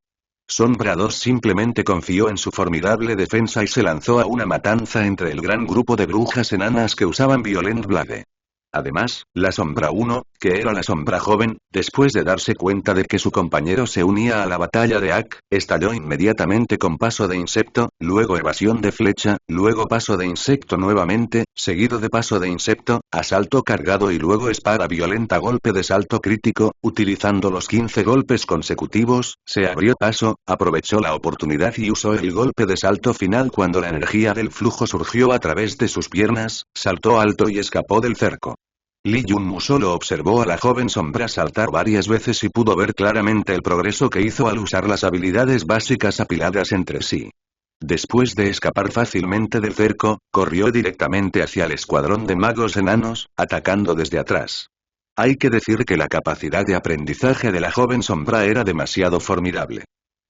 Sombra 2 simplemente confió en su formidable defensa y se lanzó a una matanza entre el gran grupo de brujas enanas que usaban Violent Blade. Además, la sombra 1, que era la sombra joven, después de darse cuenta de que su compañero se unía a la batalla de Ak, estalló inmediatamente con paso de insecto, luego evasión de flecha, luego paso de insecto nuevamente, seguido de paso de insecto, asalto cargado y luego espada violenta golpe de salto crítico, utilizando los 15 golpes consecutivos, se abrió paso, aprovechó la oportunidad y usó el golpe de salto final cuando la energía del flujo surgió a través de sus piernas, saltó alto y escapó del cerco. Li Yunmu solo observó a la joven sombra saltar varias veces y pudo ver claramente el progreso que hizo al usar las habilidades básicas apiladas entre sí. Después de escapar fácilmente del cerco, corrió directamente hacia el escuadrón de magos enanos, atacando desde atrás. Hay que decir que la capacidad de aprendizaje de la joven sombra era demasiado formidable.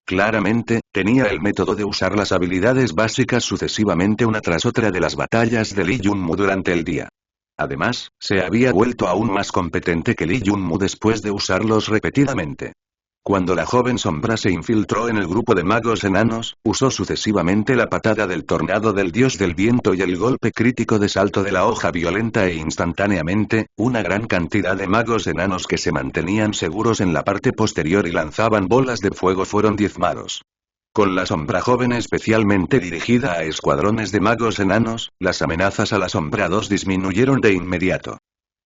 Claramente, tenía el método de usar las habilidades básicas sucesivamente una tras otra de las batallas de Li Yunmu durante el día. Además, se había vuelto aún más competente que Li Yunmu después de usarlos repetidamente. Cuando la joven sombra se infiltró en el grupo de magos enanos, usó sucesivamente la patada del tornado del dios del viento y el golpe crítico de salto de la hoja violenta e instantáneamente, una gran cantidad de magos enanos que se mantenían seguros en la parte posterior y lanzaban bolas de fuego fueron diezmados. Con la sombra joven especialmente dirigida a escuadrones de magos enanos, las amenazas a la sombra 2 disminuyeron de inmediato.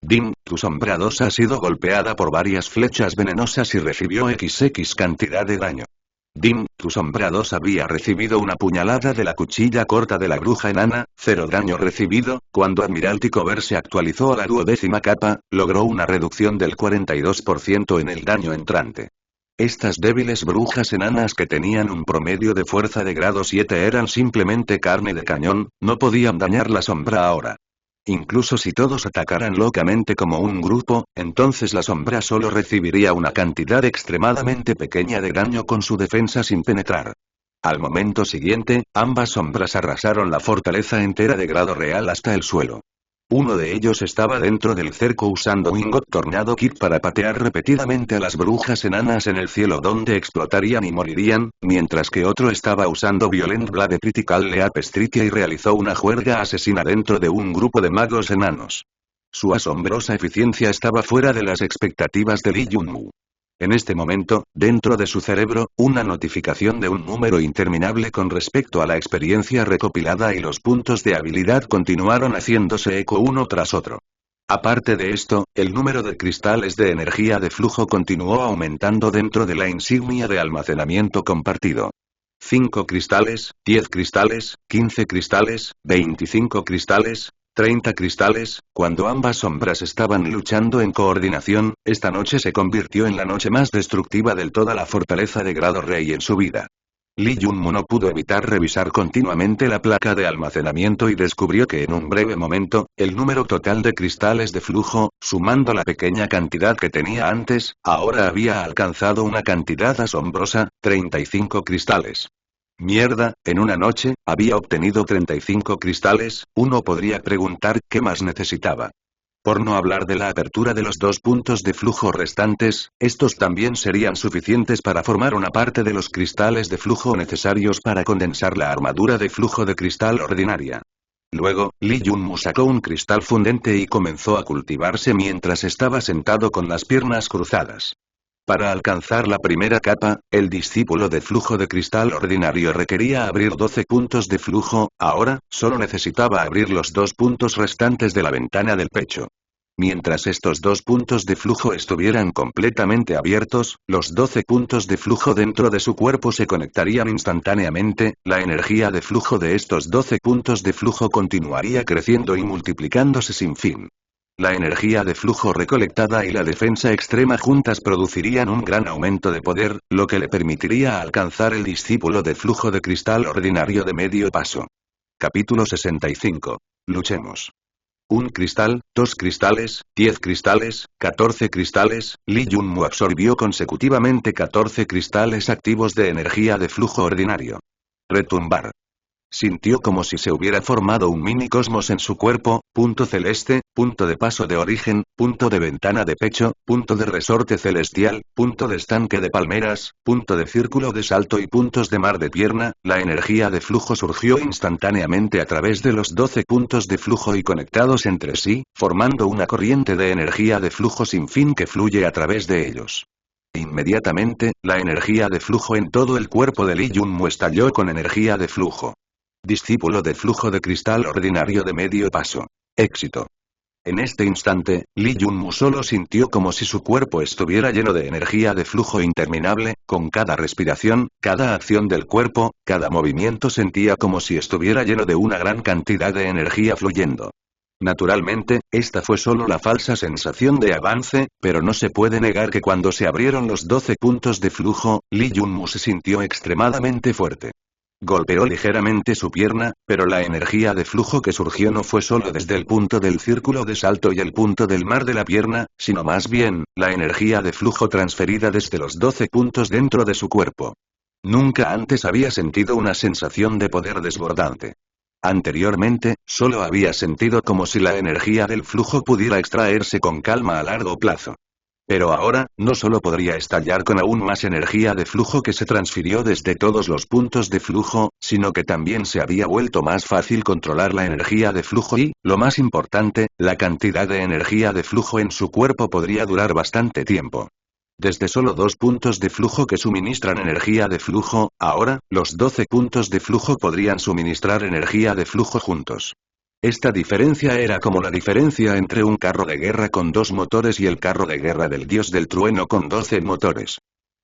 Dim, tu sombra 2 ha sido golpeada por varias flechas venenosas y recibió XX cantidad de daño. Dim, tu sombra 2 había recibido una puñalada de la cuchilla corta de la bruja enana, 0 daño recibido. Cuando Admiralty Cover se actualizó a la 12ª capa, logró una reducción del 42% en el daño entrante. Estas débiles brujas enanas que tenían un promedio de fuerza de grado 7 eran simplemente carne de cañón, no podían dañar la sombra ahora. Incluso si todos atacaran locamente como un grupo, entonces la sombra solo recibiría una cantidad extremadamente pequeña de daño con su defensa sin penetrar. Al momento siguiente, ambas sombras arrasaron la fortaleza entera de grado real hasta el suelo. Uno de ellos estaba dentro del cerco usando Wingot Tornado Kit para patear repetidamente a las brujas enanas en el cielo donde explotarían y morirían, mientras que otro estaba usando Violent Blade Critical Leap Stritia y realizó una juerga asesina dentro de un grupo de magos enanos. Su asombrosa eficiencia estaba fuera de las expectativas de Li Yunmu. En este momento, dentro de su cerebro, una notificación de un número interminable con respecto a la experiencia recopilada y los puntos de habilidad continuaron haciéndose eco uno tras otro. Aparte de esto, el número de cristales de energía de flujo continuó aumentando dentro de la insignia de almacenamiento compartido. 5 cristales, 10 cristales, 15 cristales, 25 cristales, 30 cristales. Cuando ambas sombras estaban luchando en coordinación, esta noche se convirtió en la noche más destructiva de toda la fortaleza de grado rey en su vida. Li Yunmu no pudo evitar revisar continuamente la placa de almacenamiento y descubrió que en un breve momento, el número total de cristales de flujo, sumando la pequeña cantidad que tenía antes, ahora había alcanzado una cantidad asombrosa, 35 cristales. Mierda, en una noche, había obtenido 35 cristales. Uno podría preguntar qué más necesitaba. Por no hablar de la apertura de los 2 puntos de flujo restantes, estos también serían suficientes para formar una parte de los cristales de flujo necesarios para condensar la armadura de flujo de cristal ordinaria. Luego, Li Yunmu sacó un cristal fundente y comenzó a cultivarse mientras estaba sentado con las piernas cruzadas. Para alcanzar la primera capa, el discípulo de flujo de cristal ordinario requería abrir 12 puntos de flujo, ahora, solo necesitaba abrir los 2 puntos restantes de la ventana del pecho. Mientras estos 2 puntos de flujo estuvieran completamente abiertos, los 12 puntos de flujo dentro de su cuerpo se conectarían instantáneamente. La energía de flujo de estos 12 puntos de flujo continuaría creciendo y multiplicándose sin fin. La energía de flujo recolectada y la defensa extrema juntas producirían un gran aumento de poder, lo que le permitiría alcanzar el discípulo de flujo de cristal ordinario de medio paso. Capítulo 65. Luchemos. 1 cristal, 2 cristales, 10 cristales, 14 cristales. Li Yunmu absorbió consecutivamente 14 cristales activos de energía de flujo ordinario. Retumbar. Sintió como si se hubiera formado un mini cosmos en su cuerpo, punto celeste, punto de paso de origen, punto de ventana de pecho, punto de resorte celestial, punto de estanque de palmeras, punto de círculo de salto y puntos de mar de pierna. La energía de flujo surgió instantáneamente a través de los 12 puntos de flujo y conectados entre sí, formando una corriente de energía de flujo sin fin que fluye a través de ellos. Inmediatamente, la energía de flujo en todo el cuerpo de Li Yunmu estalló con energía de flujo. Discípulo de flujo de cristal ordinario de medio paso. Éxito. En este instante, Li Yunmu solo sintió como si su cuerpo estuviera lleno de energía de flujo interminable. Con cada respiración, cada acción del cuerpo, cada movimiento sentía como si estuviera lleno de una gran cantidad de energía fluyendo. Naturalmente, esta fue solo la falsa sensación de avance, pero no se puede negar que cuando se abrieron los 12 puntos de flujo, Lee Junmu se sintió extremadamente fuerte. Golpeó ligeramente su pierna, pero la energía de flujo que surgió no fue solo desde el punto del círculo de salto y el punto del mar de la pierna, sino más bien, la energía de flujo transferida desde los 12 puntos dentro de su cuerpo. Nunca antes había sentido una sensación de poder desbordante. Anteriormente, solo había sentido como si la energía del flujo pudiera extraerse con calma a largo plazo. Pero ahora, no solo podría estallar con aún más energía de flujo que se transfirió desde todos los puntos de flujo, sino que también se había vuelto más fácil controlar la energía de flujo y, lo más importante, la cantidad de energía de flujo en su cuerpo podría durar bastante tiempo. Desde solo 2 puntos de flujo que suministran energía de flujo, ahora, los 12 puntos de flujo podrían suministrar energía de flujo juntos. Esta diferencia era como la diferencia entre un carro de guerra con 2 motores y el carro de guerra del dios del trueno con 12 motores.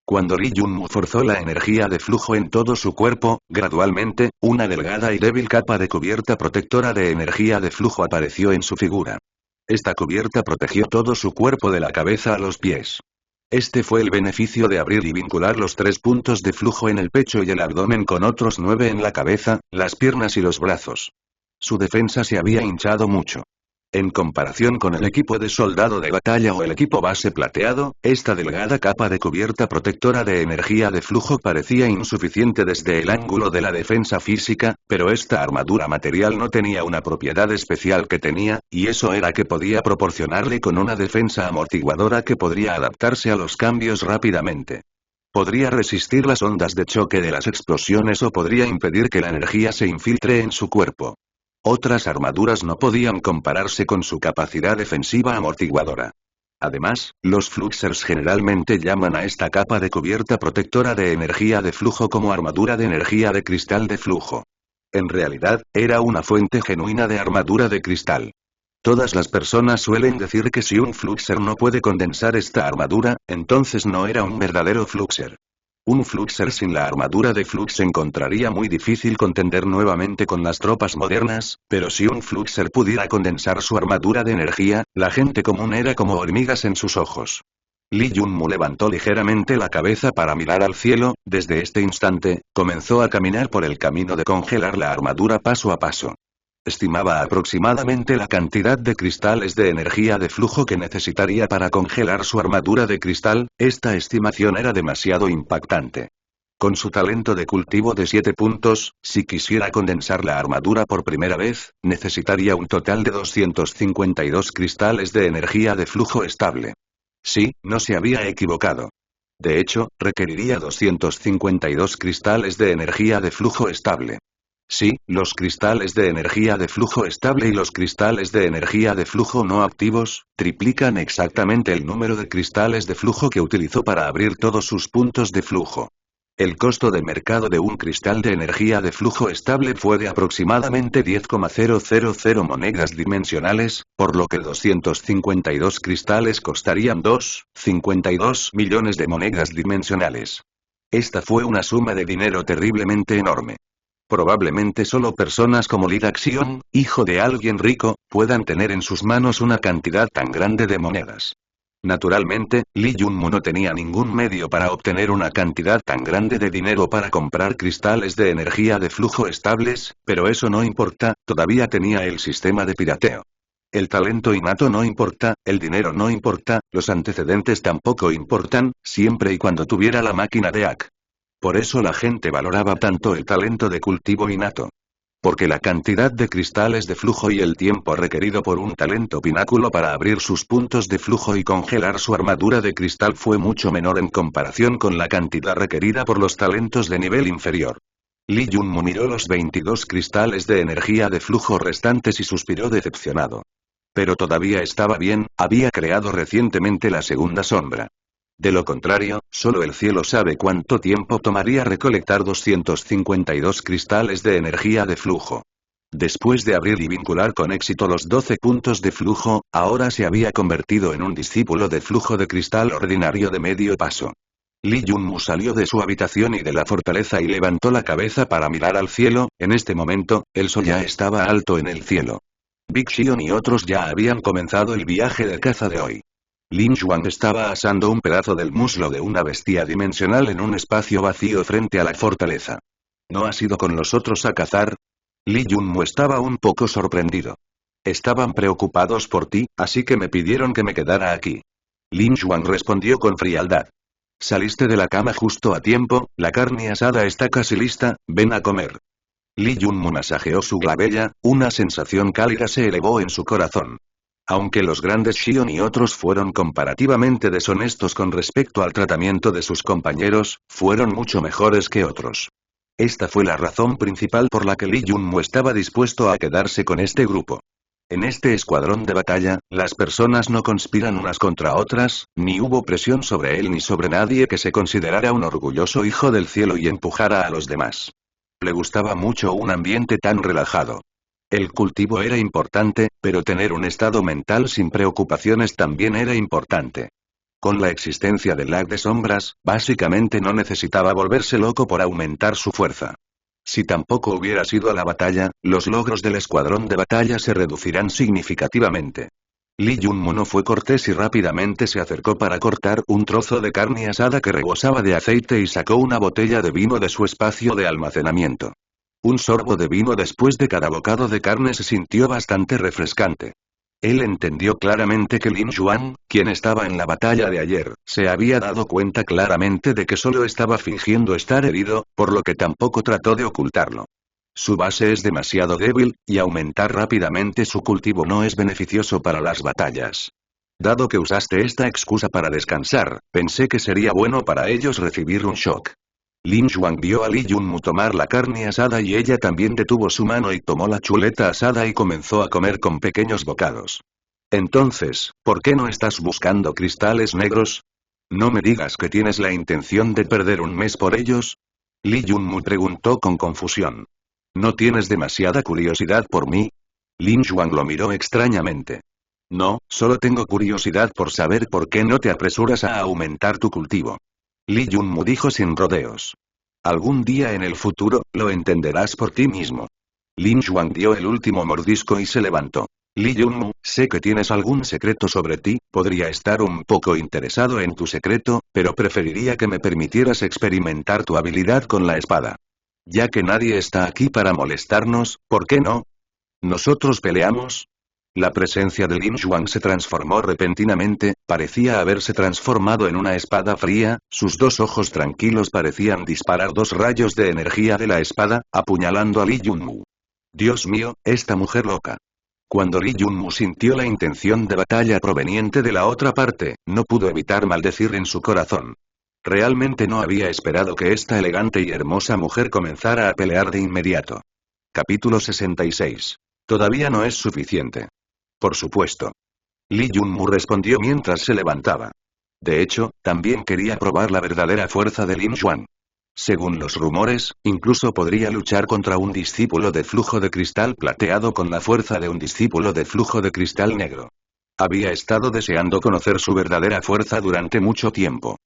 Cuando Lee Junmu forzó la energía de flujo en todo su cuerpo, gradualmente, una delgada y débil capa de cubierta protectora de energía de flujo apareció en su figura. Esta cubierta protegió todo su cuerpo de la cabeza a los pies. Este fue el beneficio de abrir y vincular los 3 puntos de flujo en el pecho y el abdomen con otros 9 en la cabeza, las piernas y los brazos. Su defensa se había hinchado mucho. En comparación con el equipo de soldado de batalla o el equipo base plateado, esta delgada capa de cubierta protectora de energía de flujo parecía insuficiente desde el ángulo de la defensa física, pero esta armadura material no tenía una propiedad especial que tenía, y eso era que podía proporcionarle con una defensa amortiguadora que podría adaptarse a los cambios rápidamente. Podría resistir las ondas de choque de las explosiones o podría impedir que la energía se infiltre en su cuerpo. Otras armaduras no podían compararse con su capacidad defensiva amortiguadora. Además, los Fluxers generalmente llaman a esta capa de cubierta protectora de energía de flujo como armadura de energía de cristal de flujo. En realidad, era una fuente genuina de armadura de cristal. Todas las personas suelen decir que si un Fluxer no puede condensar esta armadura, entonces no era un verdadero Fluxer. Un Fluxer sin la armadura de Flux encontraría muy difícil contender nuevamente con las tropas modernas, pero si un Fluxer pudiera condensar su armadura de energía, la gente común era como hormigas en sus ojos. Lee Junmu levantó ligeramente la cabeza para mirar al cielo, desde este instante, comenzó a caminar por el camino de congelar la armadura paso a paso. Estimaba aproximadamente la cantidad de cristales de energía de flujo que necesitaría para congelar su armadura de cristal, esta estimación era demasiado impactante. Con su talento de cultivo de 7 puntos, si quisiera condensar la armadura por primera vez, necesitaría un total de 252 cristales de energía de flujo estable. Sí, no se había equivocado. De hecho, requeriría 252 cristales de energía de flujo estable. Sí, los cristales de energía de flujo estable y los cristales de energía de flujo no activos, triplican exactamente el número de cristales de flujo que utilizó para abrir todos sus puntos de flujo. El costo de mercado de un cristal de energía de flujo estable fue de aproximadamente 10,000 monedas dimensionales, por lo que 252 cristales costarían 2,52 millones de monedas dimensionales. Esta fue una suma de dinero terriblemente enorme. Probablemente solo personas como Lee Daxion, hijo de alguien rico, puedan tener en sus manos una cantidad tan grande de monedas. Naturalmente, Lee Junmu no tenía ningún medio para obtener una cantidad tan grande de dinero para comprar cristales de energía de flujo estables, pero eso no importa, todavía tenía el sistema de pirateo. El talento innato no importa, el dinero no importa, los antecedentes tampoco importan, siempre y cuando tuviera la máquina de Ak. Por eso la gente valoraba tanto el talento de cultivo innato. Porque la cantidad de cristales de flujo y el tiempo requerido por un talento pináculo para abrir sus puntos de flujo y congelar su armadura de cristal fue mucho menor en comparación con la cantidad requerida por los talentos de nivel inferior. Lee Junmu miró los 22 cristales de energía de flujo restantes y suspiró decepcionado. Pero todavía estaba bien, había creado recientemente la segunda sombra. De lo contrario, solo el cielo sabe cuánto tiempo tomaría recolectar 252 cristales de energía de flujo. Después de abrir y vincular con éxito los 12 puntos de flujo, ahora se había convertido en un discípulo de flujo de cristal ordinario de medio paso. Lee Junmu salió de su habitación y de la fortaleza y levantó la cabeza para mirar al cielo, en este momento, el sol ya estaba alto en el cielo. Big Xion y otros ya habían comenzado el viaje de caza de hoy. Lin Xuan estaba asando un pedazo del muslo de una bestia dimensional en un espacio vacío frente a la fortaleza. ¿No has ido con los otros a cazar? Li Yunmu estaba un poco sorprendido. Estaban preocupados por ti, así que me pidieron que me quedara aquí. Lin Xuan respondió con frialdad. Saliste de la cama justo a tiempo, la carne asada está casi lista, ven a comer. Li Yunmu masajeó su glabella, una sensación cálida se elevó en su corazón. Aunque los grandes Xion y otros fueron comparativamente deshonestos con respecto al tratamiento de sus compañeros, fueron mucho mejores que otros. Esta fue la razón principal por la que Li Yunmu estaba dispuesto a quedarse con este grupo. En este escuadrón de batalla, las personas no conspiran unas contra otras, ni hubo presión sobre él ni sobre nadie que se considerara un orgulloso hijo del cielo y empujara a los demás. Le gustaba mucho un ambiente tan relajado. El cultivo era importante, pero tener un estado mental sin preocupaciones también era importante. Con la existencia del lag de sombras, básicamente no necesitaba volverse loco por aumentar su fuerza. Si tampoco hubieras ido a la batalla, los logros del escuadrón de batalla se reducirán significativamente. Li Yunmu no fue cortés y rápidamente se acercó para cortar un trozo de carne asada que rebosaba de aceite y sacó una botella de vino de su espacio de almacenamiento. Un sorbo de vino después de cada bocado de carne se sintió bastante refrescante. Él entendió claramente que Lin Xuan, quien estaba en la batalla de ayer, se había dado cuenta claramente de que solo estaba fingiendo estar herido, por lo que tampoco trató de ocultarlo. Su base es demasiado débil, y aumentar rápidamente su cultivo no es beneficioso para las batallas. Dado que usaste esta excusa para descansar, pensé que sería bueno para ellos recibir un shock. Lin Xuan vio a Li Yunmu tomar la carne asada y ella también detuvo su mano y tomó la chuleta asada y comenzó a comer con pequeños bocados. Entonces, ¿por qué no estás buscando cristales negros? ¿No me digas que tienes la intención de perder un mes por ellos? Li Yunmu preguntó con confusión. ¿No tienes demasiada curiosidad por mí? Lin Xuan lo miró extrañamente. No, solo tengo curiosidad por saber por qué no te apresuras a aumentar tu cultivo. Li Yunmu dijo sin rodeos. Algún día en el futuro, lo entenderás por ti mismo. Lin Xuan dio el último mordisco y se levantó. Li Yunmu, sé que tienes algún secreto sobre ti, podría estar un poco interesado en tu secreto, pero preferiría que me permitieras experimentar tu habilidad con la espada. Ya que nadie está aquí para molestarnos, ¿por qué no? ¿Nosotros peleamos? La presencia de Lin Xuan se transformó repentinamente, parecía haberse transformado en una espada fría, sus dos ojos tranquilos parecían disparar dos rayos de energía de la espada, apuñalando a Li Yunmu. Dios mío, esta mujer loca. Cuando Li Yunmu sintió la intención de batalla proveniente de la otra parte, no pudo evitar maldecir en su corazón. Realmente no había esperado que esta elegante y hermosa mujer comenzara a pelear de inmediato. Capítulo 66. Todavía no es suficiente. Por supuesto. Li Yunmu respondió mientras se levantaba. De hecho, también quería probar la verdadera fuerza de Lin Xuan. Según los rumores, incluso podría luchar contra un discípulo de flujo de cristal plateado con la fuerza de un discípulo de flujo de cristal negro. Había estado deseando conocer su verdadera fuerza durante mucho tiempo.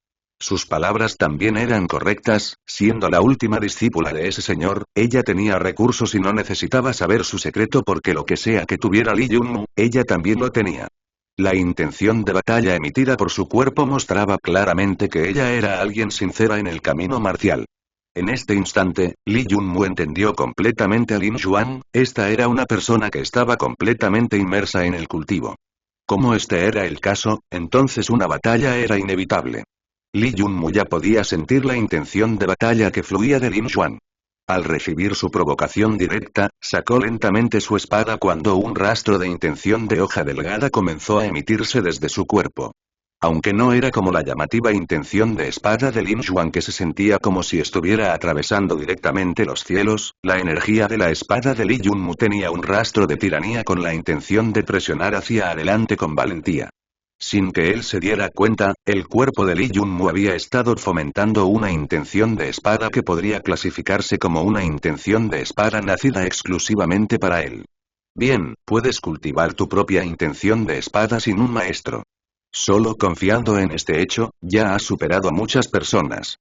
Sus palabras también eran correctas, siendo la última discípula de ese señor, ella tenía recursos y no necesitaba saber su secreto porque lo que sea que tuviera Li Yunmu, ella también lo tenía. La intención de batalla emitida por su cuerpo mostraba claramente que ella era alguien sincera en el camino marcial. En este instante, Li Yunmu entendió completamente a Lin Xuan, esta era una persona que estaba completamente inmersa en el cultivo. Como este era el caso, entonces una batalla era inevitable. Li Yunmu ya podía sentir la intención de batalla que fluía de Lin Xuan. Al recibir su provocación directa, sacó lentamente su espada cuando un rastro de intención de hoja delgada comenzó a emitirse desde su cuerpo. Aunque no era como la llamativa intención de espada de Lin Xuan que se sentía como si estuviera atravesando directamente los cielos, la energía de la espada de Li Yunmu tenía un rastro de tiranía con la intención de presionar hacia adelante con valentía. Sin que él se diera cuenta, el cuerpo de Li Yunmu había estado fomentando una intención de espada que podría clasificarse como una intención de espada nacida exclusivamente para él. Bien, puedes cultivar tu propia intención de espada sin un maestro. Solo confiando en este hecho, ya has superado a muchas personas.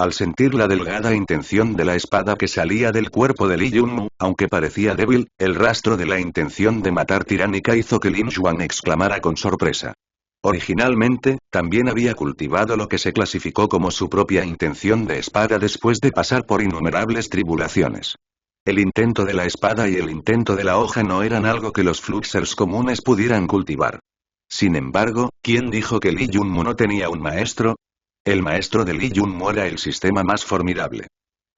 Al sentir la delgada intención de la espada que salía del cuerpo de Li Yunmu, aunque parecía débil, el rastro de la intención de matar tiránica hizo que Lin Xuan exclamara con sorpresa. Originalmente, también había cultivado lo que se clasificó como su propia intención de espada después de pasar por innumerables tribulaciones. El intento de la espada y el intento de la hoja no eran algo que los Fluxers comunes pudieran cultivar. Sin embargo, ¿quién dijo que Li Yunmu no tenía un maestro? El maestro de Li Yunmu era el sistema más formidable.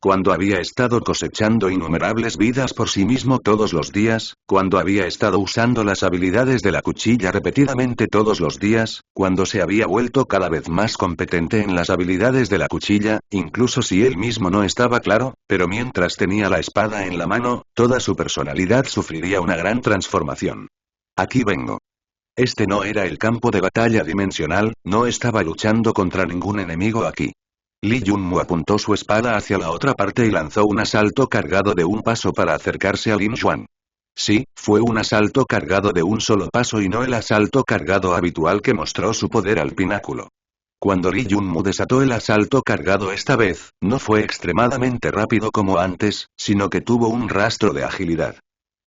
Cuando había estado cosechando innumerables vidas por sí mismo todos los días, cuando había estado usando las habilidades de la cuchilla repetidamente todos los días, cuando se había vuelto cada vez más competente en las habilidades de la cuchilla, incluso si él mismo no estaba claro, pero mientras tenía la espada en la mano, toda su personalidad sufriría una gran transformación. Aquí vengo. Este no era el campo de batalla dimensional, no estaba luchando contra ningún enemigo aquí. Li Yunmu apuntó su espada hacia la otra parte y lanzó un asalto cargado de un paso para acercarse a Lin Xuan. Sí, fue un asalto cargado de un solo paso y no el asalto cargado habitual que mostró su poder al pináculo. Cuando Li Yunmu desató el asalto cargado esta vez, no fue extremadamente rápido como antes, sino que tuvo un rastro de agilidad.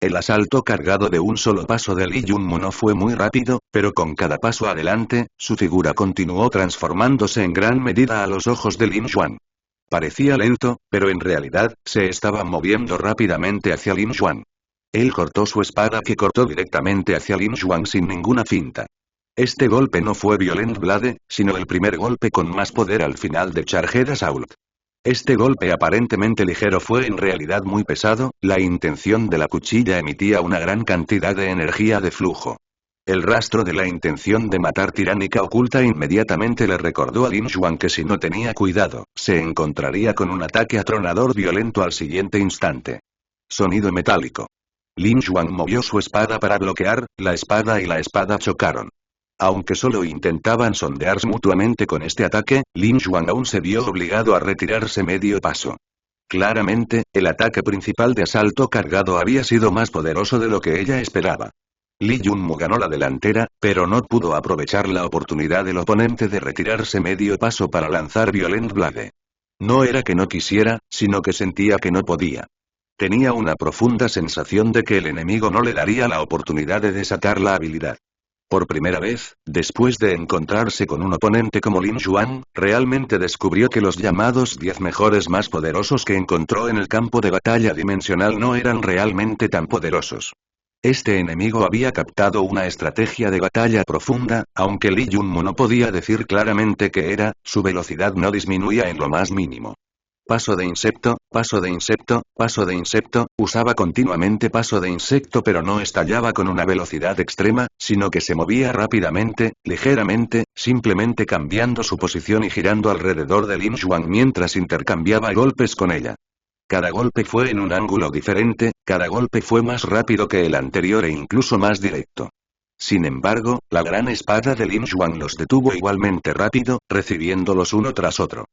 El asalto cargado de un solo paso de Li Yunmu no fue muy rápido, pero con cada paso adelante, su figura continuó transformándose en gran medida a los ojos de Lin Xuan. Parecía lento, pero en realidad, se estaba moviendo rápidamente hacia Lin Xuan. Él cortó su espada que cortó directamente hacia Lin Xuan sin ninguna finta. Este golpe no fue Violent Blade, sino el primer golpe con más poder al final de Charged Assault. Este golpe aparentemente ligero fue en realidad muy pesado, la intención de la cuchilla emitía una gran cantidad de energía de flujo. El rastro de la intención de matar tiránica oculta inmediatamente le recordó a Lin Xuan que si no tenía cuidado, se encontraría con un ataque atronador violento al siguiente instante. Sonido metálico. Lin Xuan movió su espada para bloquear, la espada y la espada chocaron. Aunque solo intentaban sondearse mutuamente con este ataque, Lin Xuan aún se vio obligado a retirarse medio paso. Claramente, el ataque principal de asalto cargado había sido más poderoso de lo que ella esperaba. Li Yunmu ganó la delantera, pero no pudo aprovechar la oportunidad del oponente de retirarse medio paso para lanzar Violent Blade. No era que no quisiera, sino que sentía que no podía. Tenía una profunda sensación de que el enemigo no le daría la oportunidad de desatar la habilidad. Por primera vez, después de encontrarse con un oponente como Lin Xuan, realmente descubrió que los llamados 10 mejores más poderosos que encontró en el campo de batalla dimensional no eran realmente tan poderosos. Este enemigo había captado una estrategia de batalla profunda, aunque Li Yunmu no podía decir claramente qué era, su velocidad no disminuía en lo más mínimo. Paso de insecto, paso de insecto, paso de insecto, usaba continuamente paso de insecto pero no estallaba con una velocidad extrema, sino que se movía rápidamente, ligeramente, simplemente cambiando su posición y girando alrededor de Lin Xuan mientras intercambiaba golpes con ella. Cada golpe fue en un ángulo diferente, cada golpe fue más rápido que el anterior e incluso más directo. Sin embargo, la gran espada de Lin Xuan los detuvo igualmente rápido, recibiéndolos uno tras otro.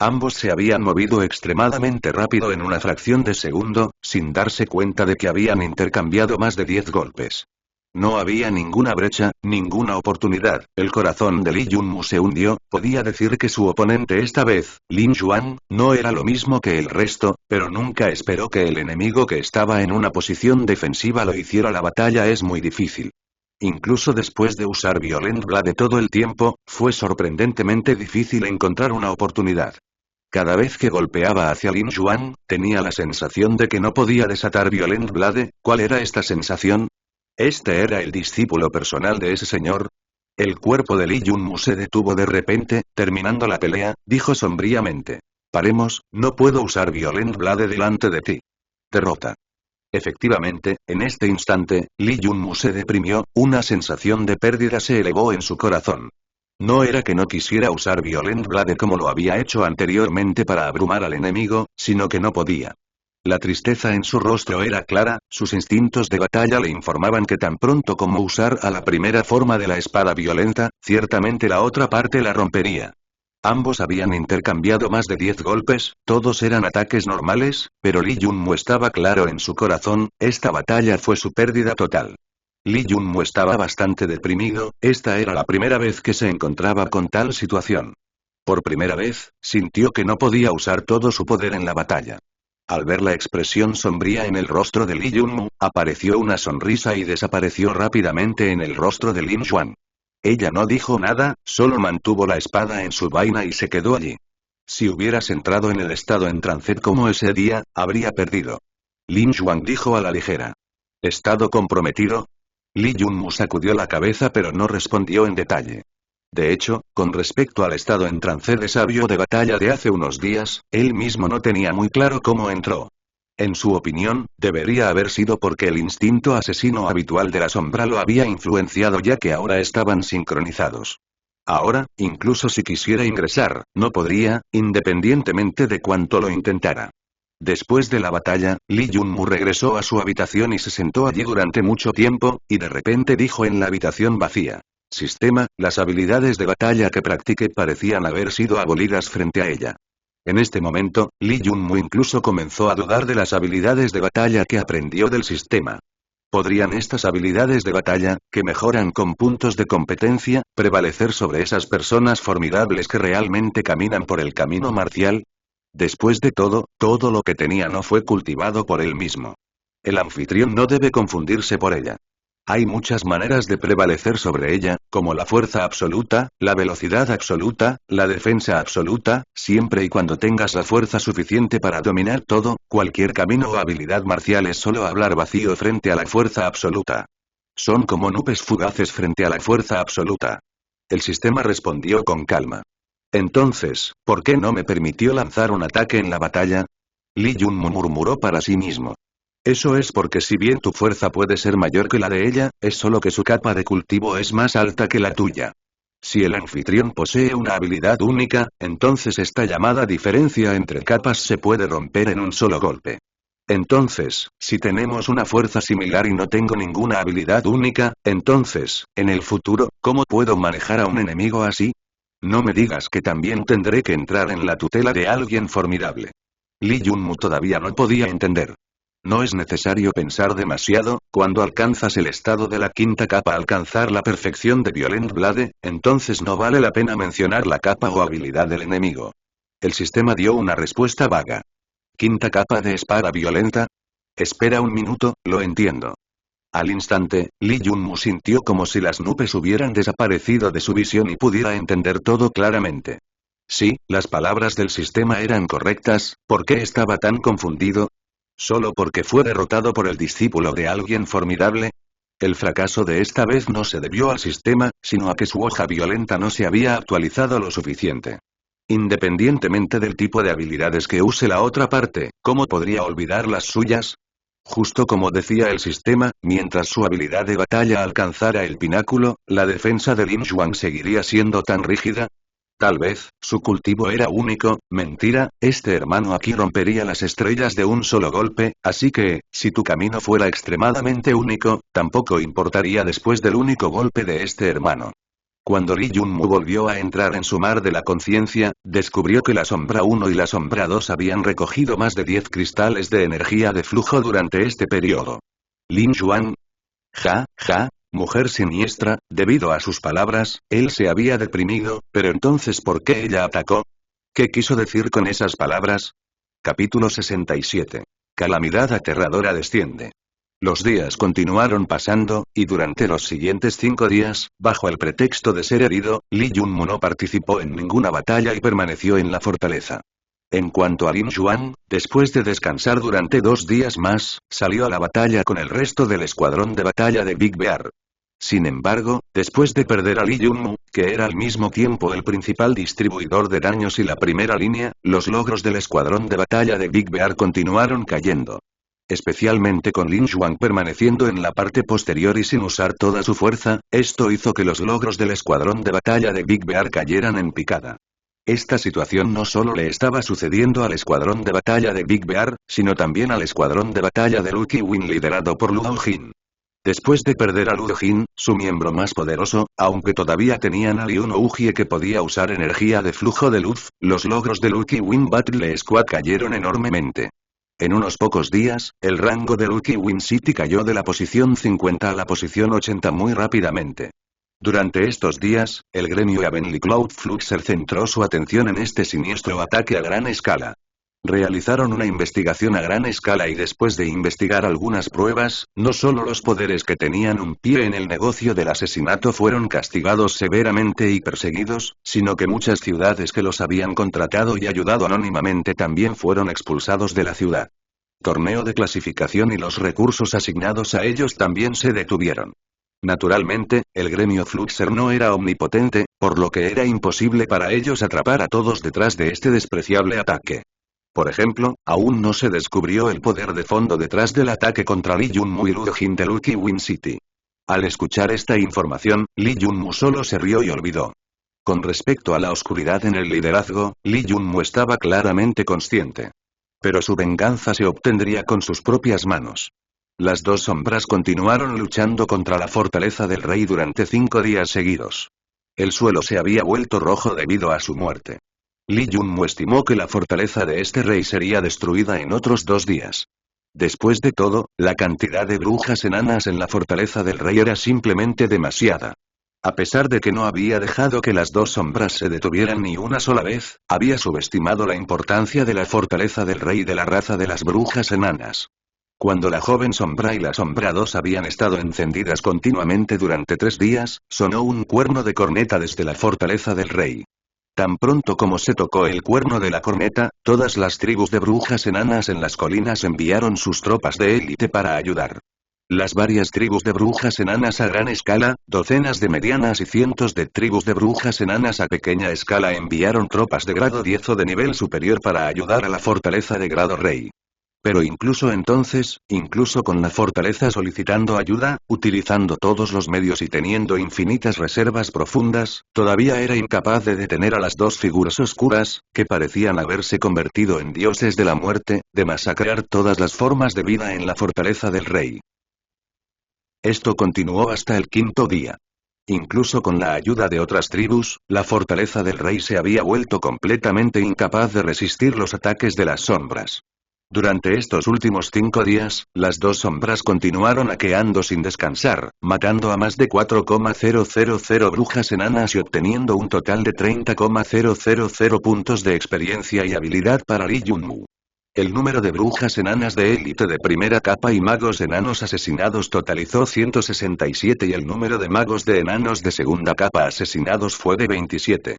Ambos se habían movido extremadamente rápido en una fracción de segundo, sin darse cuenta de que habían intercambiado más de 10 golpes. No había ninguna brecha, ninguna oportunidad, el corazón de Li Yunmu se hundió, podía decir que su oponente esta vez, Lin Xuan, no era lo mismo que el resto, pero nunca esperó que el enemigo que estaba en una posición defensiva lo hiciera. La batalla es muy difícil. Incluso después de usar Violent Blade todo el tiempo, fue sorprendentemente difícil encontrar una oportunidad. Cada vez que golpeaba hacia Lin Xuan, tenía la sensación de que no podía desatar Violent Blade. ¿Cuál era esta sensación? ¿Este era el discípulo personal de ese señor? El cuerpo de Li Yunmu se detuvo de repente, terminando la pelea, dijo sombríamente. Paremos, no puedo usar Violent Blade delante de ti. Derrota. Efectivamente, en este instante, Li Yunmu se deprimió, una sensación de pérdida se elevó en su corazón. No era que no quisiera usar Violent Blade como lo había hecho anteriormente para abrumar al enemigo, sino que no podía. La tristeza en su rostro era clara, sus instintos de batalla le informaban que tan pronto como usar a la primera forma de la espada violenta, ciertamente la otra parte la rompería. Ambos habían intercambiado más de 10 golpes, todos eran ataques normales, pero Li Yunmu estaba claro en su corazón, esta batalla fue su pérdida total. Li Yunmu estaba bastante deprimido, esta era la primera vez que se encontraba con tal situación. Por primera vez, sintió que no podía usar todo su poder en la batalla. Al ver la expresión sombría en el rostro de Li Yunmu, apareció una sonrisa y desapareció rápidamente en el rostro de Lin Xuan. Ella no dijo nada, solo mantuvo la espada en su vaina y se quedó allí. Si hubieras entrado en el estado en trance como ese día, habría perdido. Lin Xuan dijo a la ligera. ¿Estado comprometido? Li Yunmu sacudió la cabeza pero no respondió en detalle. De hecho, con respecto al estado en trance de sabio de batalla de hace unos días, él mismo no tenía muy claro cómo entró. En su opinión, debería haber sido porque el instinto asesino habitual de la sombra lo había influenciado ya que ahora estaban sincronizados. Ahora, incluso si quisiera ingresar, no podría, independientemente de cuánto lo intentara. Después de la batalla, Li Yunmu regresó a su habitación y se sentó allí durante mucho tiempo, y de repente dijo en la habitación vacía. Sistema, las habilidades de batalla que practiqué parecían haber sido abolidas frente a ella. En este momento, Li Yunmu incluso comenzó a dudar de las habilidades de batalla que aprendió del sistema. ¿Podrían estas habilidades de batalla, que mejoran con puntos de competencia, prevalecer sobre esas personas formidables que realmente caminan por el camino marcial? Después de todo lo que tenía no fue cultivado por él mismo. El anfitrión no debe confundirse por ella. Hay muchas maneras de prevalecer sobre ella, como la fuerza absoluta, la velocidad absoluta, la defensa absoluta, siempre y cuando tengas la fuerza suficiente para dominar todo, cualquier camino o habilidad marcial es solo hablar vacío frente a la fuerza absoluta. Son como nubes fugaces frente a la fuerza absoluta. El sistema respondió con calma. Entonces, ¿por qué no me permitió lanzar un ataque en la batalla? Li Yunmu murmuró para sí mismo. Eso es porque si bien tu fuerza puede ser mayor que la de ella, es solo que su capa de cultivo es más alta que la tuya. Si el anfitrión posee una habilidad única, entonces esta llamada diferencia entre capas se puede romper en un solo golpe. Entonces, si tenemos una fuerza similar y no tengo ninguna habilidad única, entonces, en el futuro, ¿cómo puedo manejar a un enemigo así? No me digas que también tendré que entrar en la tutela de alguien formidable. Li Yunmu todavía no podía entender. No es necesario pensar demasiado, cuando alcanzas el estado de la quinta capa alcanzar la perfección de Violent Blade, entonces no vale la pena mencionar la capa o habilidad del enemigo. El sistema dio una respuesta vaga. ¿Quinta capa de espada violenta? Espera un minuto, lo entiendo. Al instante, Li Yunmu sintió como si las nubes hubieran desaparecido de su visión y pudiera entender todo claramente. Sí, las palabras del sistema eran correctas, ¿por qué estaba tan confundido? ¿Solo porque fue derrotado por el discípulo de alguien formidable? El fracaso de esta vez no se debió al sistema, sino a que su hoja violenta no se había actualizado lo suficiente. Independientemente del tipo de habilidades que use la otra parte, ¿cómo podría olvidar las suyas? Justo como decía el sistema, mientras su habilidad de batalla alcanzara el pináculo, la defensa de Lin Xuan seguiría siendo tan rígida. Tal vez, su cultivo era único, mentira, este hermano aquí rompería las estrellas de un solo golpe, así que, si tu camino fuera extremadamente único, tampoco importaría después del único golpe de este hermano. Cuando Li Yunmu volvió a entrar en su mar de la conciencia, descubrió que la sombra 1 y la sombra 2 habían recogido más de 10 cristales de energía de flujo durante este periodo. Lin Xuan. Mujer siniestra, debido a sus palabras, él se había deprimido, pero entonces ¿por qué ella atacó? ¿Qué quiso decir con esas palabras? Capítulo 67. Calamidad aterradora desciende. Los días continuaron pasando, y durante los siguientes 5 días, bajo el pretexto de ser herido, Li Yunmu no participó en ninguna batalla y permaneció en la fortaleza. En cuanto a Lin Xuan, después de descansar durante 2 días más, salió a la batalla con el resto del escuadrón de batalla de Big Bear. Sin embargo, después de perder a Li Yunmu, que era al mismo tiempo el principal distribuidor de daños y la primera línea, los logros del escuadrón de batalla de Big Bear continuaron cayendo. Especialmente con Lin Xuan permaneciendo en la parte posterior y sin usar toda su fuerza, esto hizo que los logros del escuadrón de batalla de Big Bear cayeran en picada. Esta situación no solo le estaba sucediendo al escuadrón de batalla de Big Bear, sino también al escuadrón de batalla de Lucky Win liderado por Luo Jin. Después de perder a Luo Jin, su miembro más poderoso, aunque todavía tenían a Liu Nouji que podía usar energía de flujo de luz, los logros de Lucky Win Battle Squad cayeron enormemente. En unos pocos días, el rango de Lucky Win City cayó de la posición 50 a la posición 80 muy rápidamente. Durante estos días, el gremio Heavenly Cloud Fluxer centró su atención en este siniestro ataque a gran escala. Realizaron una investigación a gran escala y después de investigar algunas pruebas, no solo los poderes que tenían un pie en el negocio del asesinato fueron castigados severamente y perseguidos, sino que muchas ciudades que los habían contratado y ayudado anónimamente también fueron expulsados de la ciudad. Torneo de clasificación y los recursos asignados a ellos también se detuvieron. Naturalmente, el gremio Fluxer no era omnipotente, por lo que era imposible para ellos atrapar a todos detrás de este despreciable ataque. Por ejemplo, aún no se descubrió el poder de fondo detrás del ataque contra Lee Junmu y Ludo-jin de Lucky Win City. Al escuchar esta información, Lee Junmu solo se rió y olvidó. Con respecto a la oscuridad en el liderazgo, Lee Junmu estaba claramente consciente. Pero su venganza se obtendría con sus propias manos. Las dos sombras continuaron luchando contra la fortaleza del rey durante 5 días seguidos. El suelo se había vuelto rojo debido a su muerte. Lee Junmu estimó que la fortaleza de este rey sería destruida en otros 2 días. Después de todo, la cantidad de brujas enanas en la fortaleza del rey era simplemente demasiada. A pesar de que no había dejado que las dos sombras se detuvieran ni una sola vez, había subestimado la importancia de la fortaleza del rey de la raza de las brujas enanas. Cuando la joven sombra y la sombra 2 habían estado encendidas continuamente durante 3 días, sonó un cuerno de corneta desde la fortaleza del rey. Tan pronto como se tocó el cuerno de la corneta, todas las tribus de brujas enanas en las colinas enviaron sus tropas de élite para ayudar. Las varias tribus de brujas enanas a gran escala, docenas de medianas y cientos de tribus de brujas enanas a pequeña escala enviaron tropas de grado 10 o de nivel superior para ayudar a la fortaleza de grado rey. Pero incluso entonces, incluso con la fortaleza solicitando ayuda, utilizando todos los medios y teniendo infinitas reservas profundas, todavía era incapaz de detener a las dos figuras oscuras, que parecían haberse convertido en dioses de la muerte, de masacrar todas las formas de vida en la fortaleza del rey. Esto continuó hasta el 5.º día. Incluso con la ayuda de otras tribus, la fortaleza del rey se había vuelto completamente incapaz de resistir los ataques de las sombras. Durante estos últimos 5 días, las dos sombras continuaron aqueando sin descansar, matando a más de 4,000 brujas enanas y obteniendo un total de 30,000 puntos de experiencia y habilidad para Lee Junmu. El número de brujas enanas de élite de primera capa y magos enanos asesinados totalizó 167 y el número de magos de enanos de segunda capa asesinados fue de 27.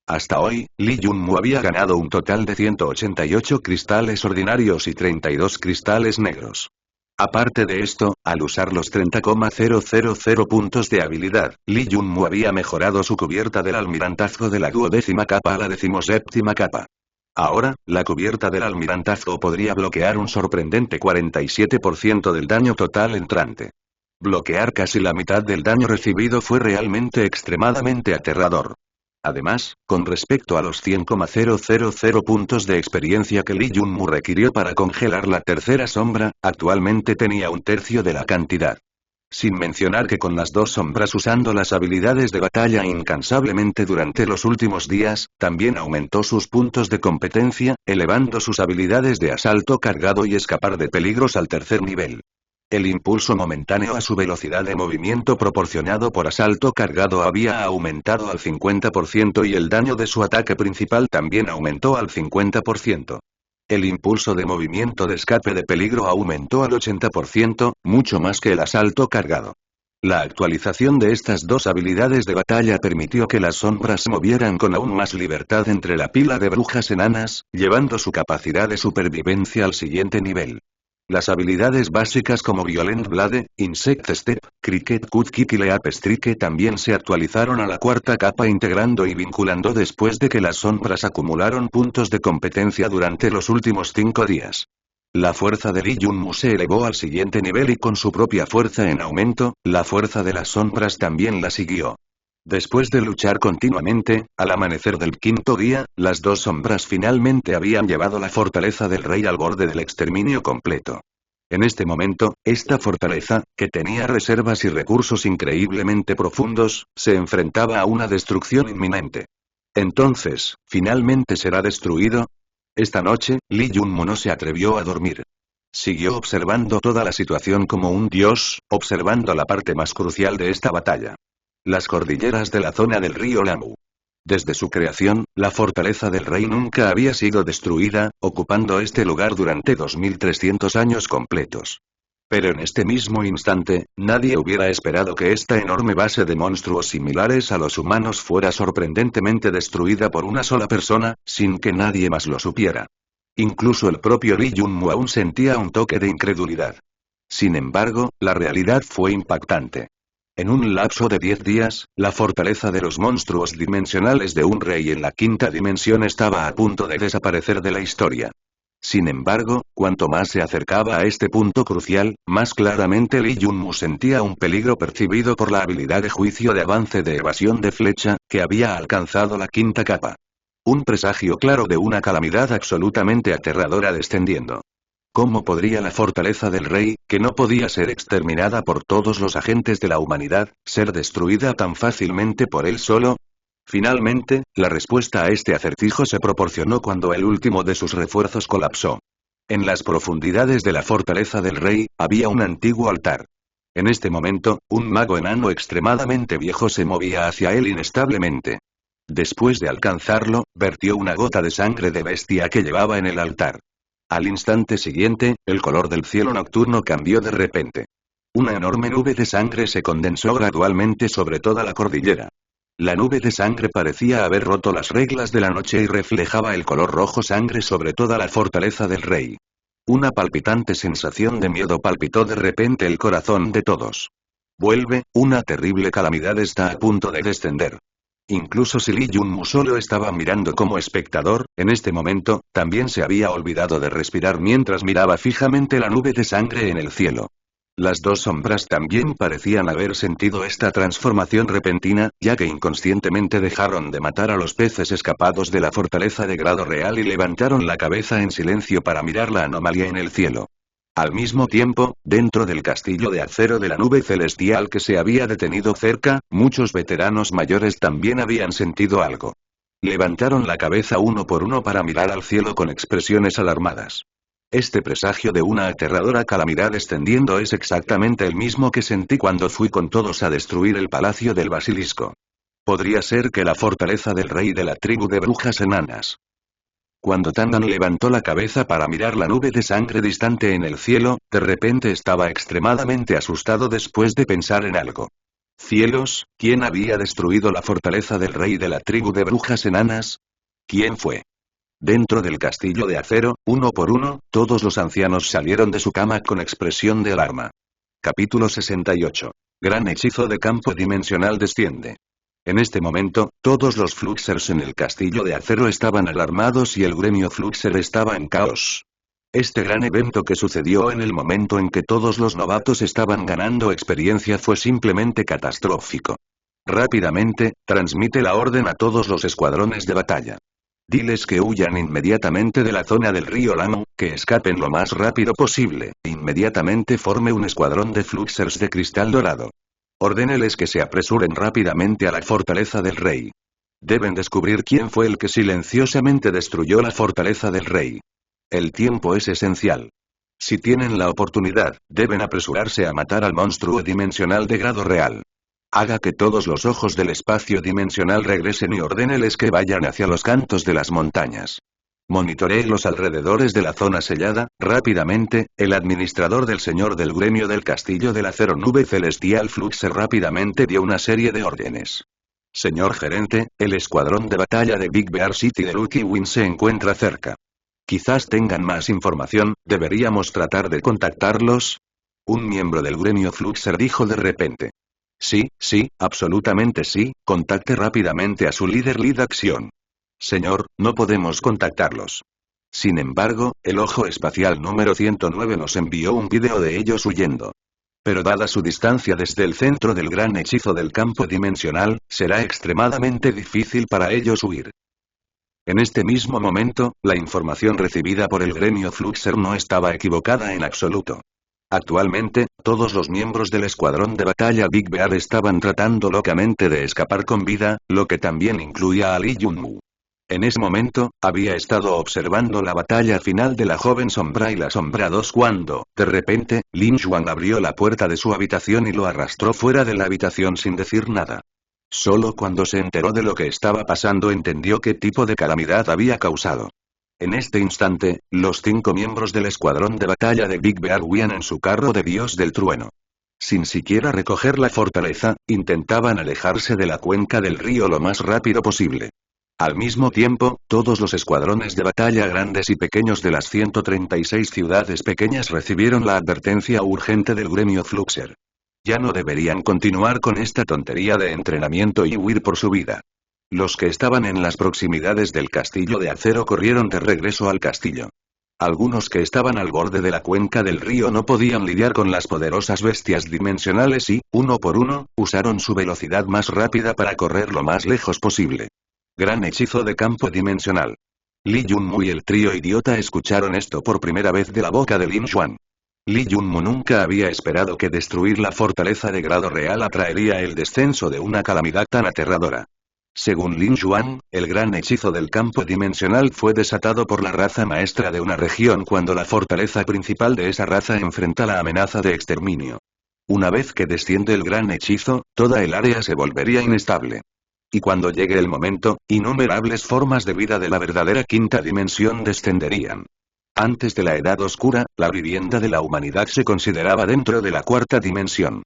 Hasta hoy, Lee Junmu había ganado un total de 188 cristales ordinarios y 32 cristales negros. Aparte de esto, al usar los 30,000 puntos de habilidad, Lee Junmu había mejorado su cubierta del almirantazgo de la 12ª capa a la 17ª capa. Ahora, la cubierta del almirantazgo podría bloquear un sorprendente 47% del daño total entrante. Bloquear casi la mitad del daño recibido fue realmente extremadamente aterrador. Además, con respecto a los 100,000 puntos de experiencia que Lee Junmu requirió para congelar la tercera sombra, actualmente tenía un tercio de la cantidad. Sin mencionar que con las dos sombras usando las habilidades de batalla incansablemente durante los últimos días, también aumentó sus puntos de competencia, elevando sus habilidades de asalto cargado y escapar de peligros al tercer nivel. El impulso momentáneo a su velocidad de movimiento proporcionado por asalto cargado había aumentado al 50% y el daño de su ataque principal también aumentó al 50%. El impulso de movimiento de escape de peligro aumentó al 80%, mucho más que el asalto cargado. La actualización de estas dos habilidades de batalla permitió que las sombras se movieran con aún más libertad entre la pila de brujas enanas, llevando su capacidad de supervivencia al siguiente nivel. Las habilidades básicas como Violent Blade, Insect Step, Cricket Cut Kick y Leap Strike también se actualizaron a la 4ª capa integrando y vinculando después de que las sombras acumularon puntos de competencia durante los últimos 5 días. La fuerza de Lee Junmu se elevó al siguiente nivel y con su propia fuerza en aumento, la fuerza de las sombras también la siguió. Después de luchar continuamente, al amanecer del 5.º día, las dos sombras finalmente habían llevado la fortaleza del rey al borde del exterminio completo. En este momento, esta fortaleza, que tenía reservas y recursos increíblemente profundos, se enfrentaba a una destrucción inminente. Entonces, ¿finalmente será destruido? Esta noche, Lee Junmu no se atrevió a dormir. Siguió observando toda la situación como un dios, observando la parte más crucial de esta batalla. Las cordilleras de la zona del río Lamu. Desde su creación, la fortaleza del rey nunca había sido destruida, ocupando este lugar durante 2300 años completos. Pero en este mismo instante, nadie hubiera esperado que esta enorme base de monstruos similares a los humanos fuera sorprendentemente destruida por una sola persona, sin que nadie más lo supiera. Incluso el propio Lee Junmu aún sentía un toque de incredulidad. Sin embargo, la realidad fue impactante. En un lapso de 10 días, la fortaleza de los monstruos dimensionales de un rey en la quinta dimensión estaba a punto de desaparecer de la historia. Sin embargo, cuanto más se acercaba a este punto crucial, más claramente Lee Junmu sentía un peligro percibido por la habilidad de juicio de avance de evasión de flecha, que había alcanzado la quinta capa. Un presagio claro de una calamidad absolutamente aterradora descendiendo. ¿Cómo podría la fortaleza del rey, que no podía ser exterminada por todos los agentes de la humanidad, ser destruida tan fácilmente por él solo? Finalmente, la respuesta a este acertijo se proporcionó cuando el último de sus refuerzos colapsó. En las profundidades de la fortaleza del rey, había un antiguo altar. En este momento, un mago enano extremadamente viejo se movía hacia él inestablemente. Después de alcanzarlo, vertió una gota de sangre de bestia que llevaba en el altar. Al instante siguiente, el color del cielo nocturno cambió de repente. Una enorme nube de sangre se condensó gradualmente sobre toda la cordillera. La nube de sangre parecía haber roto las reglas de la noche y reflejaba el color rojo sangre sobre toda la fortaleza del rey. Una palpitante sensación de miedo palpitó de repente el corazón de todos. Vuelve, una terrible calamidad está a punto de descender. Incluso si Lee Junmu solo estaba mirando como espectador, en este momento, también se había olvidado de respirar mientras miraba fijamente la nube de sangre en el cielo. Las dos sombras también parecían haber sentido esta transformación repentina, ya que inconscientemente dejaron de matar a los peces escapados de la fortaleza de grado real y levantaron la cabeza en silencio para mirar la anomalía en el cielo. Al mismo tiempo, dentro del castillo de acero de la nube celestial que se había detenido cerca, muchos veteranos mayores también habían sentido algo. Levantaron la cabeza uno por uno para mirar al cielo con expresiones alarmadas. Este presagio de una aterradora calamidad descendiendo es exactamente el mismo que sentí cuando fui con todos a destruir el palacio del basilisco. Podría ser que la fortaleza del rey de la tribu de brujas enanas. Cuando Tandan levantó la cabeza para mirar la nube de sangre distante en el cielo, de repente estaba extremadamente asustado después de pensar en algo. Cielos, ¿quién había destruido la fortaleza del rey de la tribu de brujas enanas? ¿Quién fue? Dentro del castillo de acero, uno por uno, todos los ancianos salieron de su cama con expresión de alarma. Capítulo 68. Gran hechizo de campo dimensional desciende. En este momento, todos los Fluxers en el castillo de acero estaban alarmados y el gremio Fluxer estaba en caos. Este gran evento que sucedió en el momento en que todos los novatos estaban ganando experiencia fue simplemente catastrófico. Rápidamente, transmite la orden a todos los escuadrones de batalla. Diles que huyan inmediatamente de la zona del río Lamu, que escapen lo más rápido posible, inmediatamente forme un escuadrón de Fluxers de cristal dorado. Ordéneles que se apresuren rápidamente a la fortaleza del rey. Deben descubrir quién fue el que silenciosamente destruyó la fortaleza del rey. El tiempo es esencial. Si tienen la oportunidad, deben apresurarse a matar al monstruo dimensional de grado real. Haga que todos los ojos del espacio dimensional regresen y ordéneles que vayan hacia los cantos de las montañas. Monitoree los alrededores de la zona sellada. Rápidamente, el administrador del señor del gremio del castillo del acero nube celestial Fluxer rápidamente dio una serie de órdenes. Señor gerente, el escuadrón de batalla de Big Bear City de Lucky Win se encuentra cerca. Quizás tengan más información, ¿deberíamos tratar de contactarlos? Un miembro del gremio Fluxer dijo de repente. Sí, absolutamente sí, contacte rápidamente a su líder Acción. Señor, no podemos contactarlos. Sin embargo, el ojo espacial número 109 nos envió un vídeo de ellos huyendo. Pero dada su distancia desde el centro del gran hechizo del campo dimensional, será extremadamente difícil para ellos huir. En este mismo momento, la información recibida por el gremio Fluxer no estaba equivocada en absoluto. Actualmente, todos los miembros del escuadrón de batalla Big Bear estaban tratando locamente de escapar con vida, lo que también incluía a Lee Junmu. En ese momento, había estado observando la batalla final de la joven sombra y la sombra 2 cuando, de repente, Lin Xuan abrió la puerta de su habitación y lo arrastró fuera de la habitación sin decir nada. Solo cuando se enteró de lo que estaba pasando entendió qué tipo de calamidad había causado. En este instante, los 5 miembros del escuadrón de batalla de Big Bear huían en su carro de Dios del Trueno. Sin siquiera recoger la fortaleza, intentaban alejarse de la cuenca del río lo más rápido posible. Al mismo tiempo, todos los escuadrones de batalla grandes y pequeños de las 136 ciudades pequeñas recibieron la advertencia urgente del gremio Fluxer. Ya no deberían continuar con esta tontería de entrenamiento y huir por su vida. Los que estaban en las proximidades del castillo de acero corrieron de regreso al castillo. Algunos que estaban al borde de la cuenca del río no podían lidiar con las poderosas bestias dimensionales y, uno por uno, usaron su velocidad más rápida para correr lo más lejos posible. Gran hechizo de campo dimensional. Li Yunmu y el trío idiota escucharon esto por primera vez de la boca de Lin Xuan. Li Yunmu nunca había esperado que destruir la fortaleza de grado real atraería el descenso de una calamidad tan aterradora. Según Lin Xuan, el gran hechizo del campo dimensional fue desatado por la raza maestra de una región cuando la fortaleza principal de esa raza enfrenta la amenaza de exterminio. Una vez que desciende el gran hechizo, toda el área se volvería inestable. Y cuando llegue el momento, innumerables formas de vida de la verdadera quinta dimensión descenderían. Antes de la Edad Oscura, la vivienda de la humanidad se consideraba dentro de la cuarta dimensión.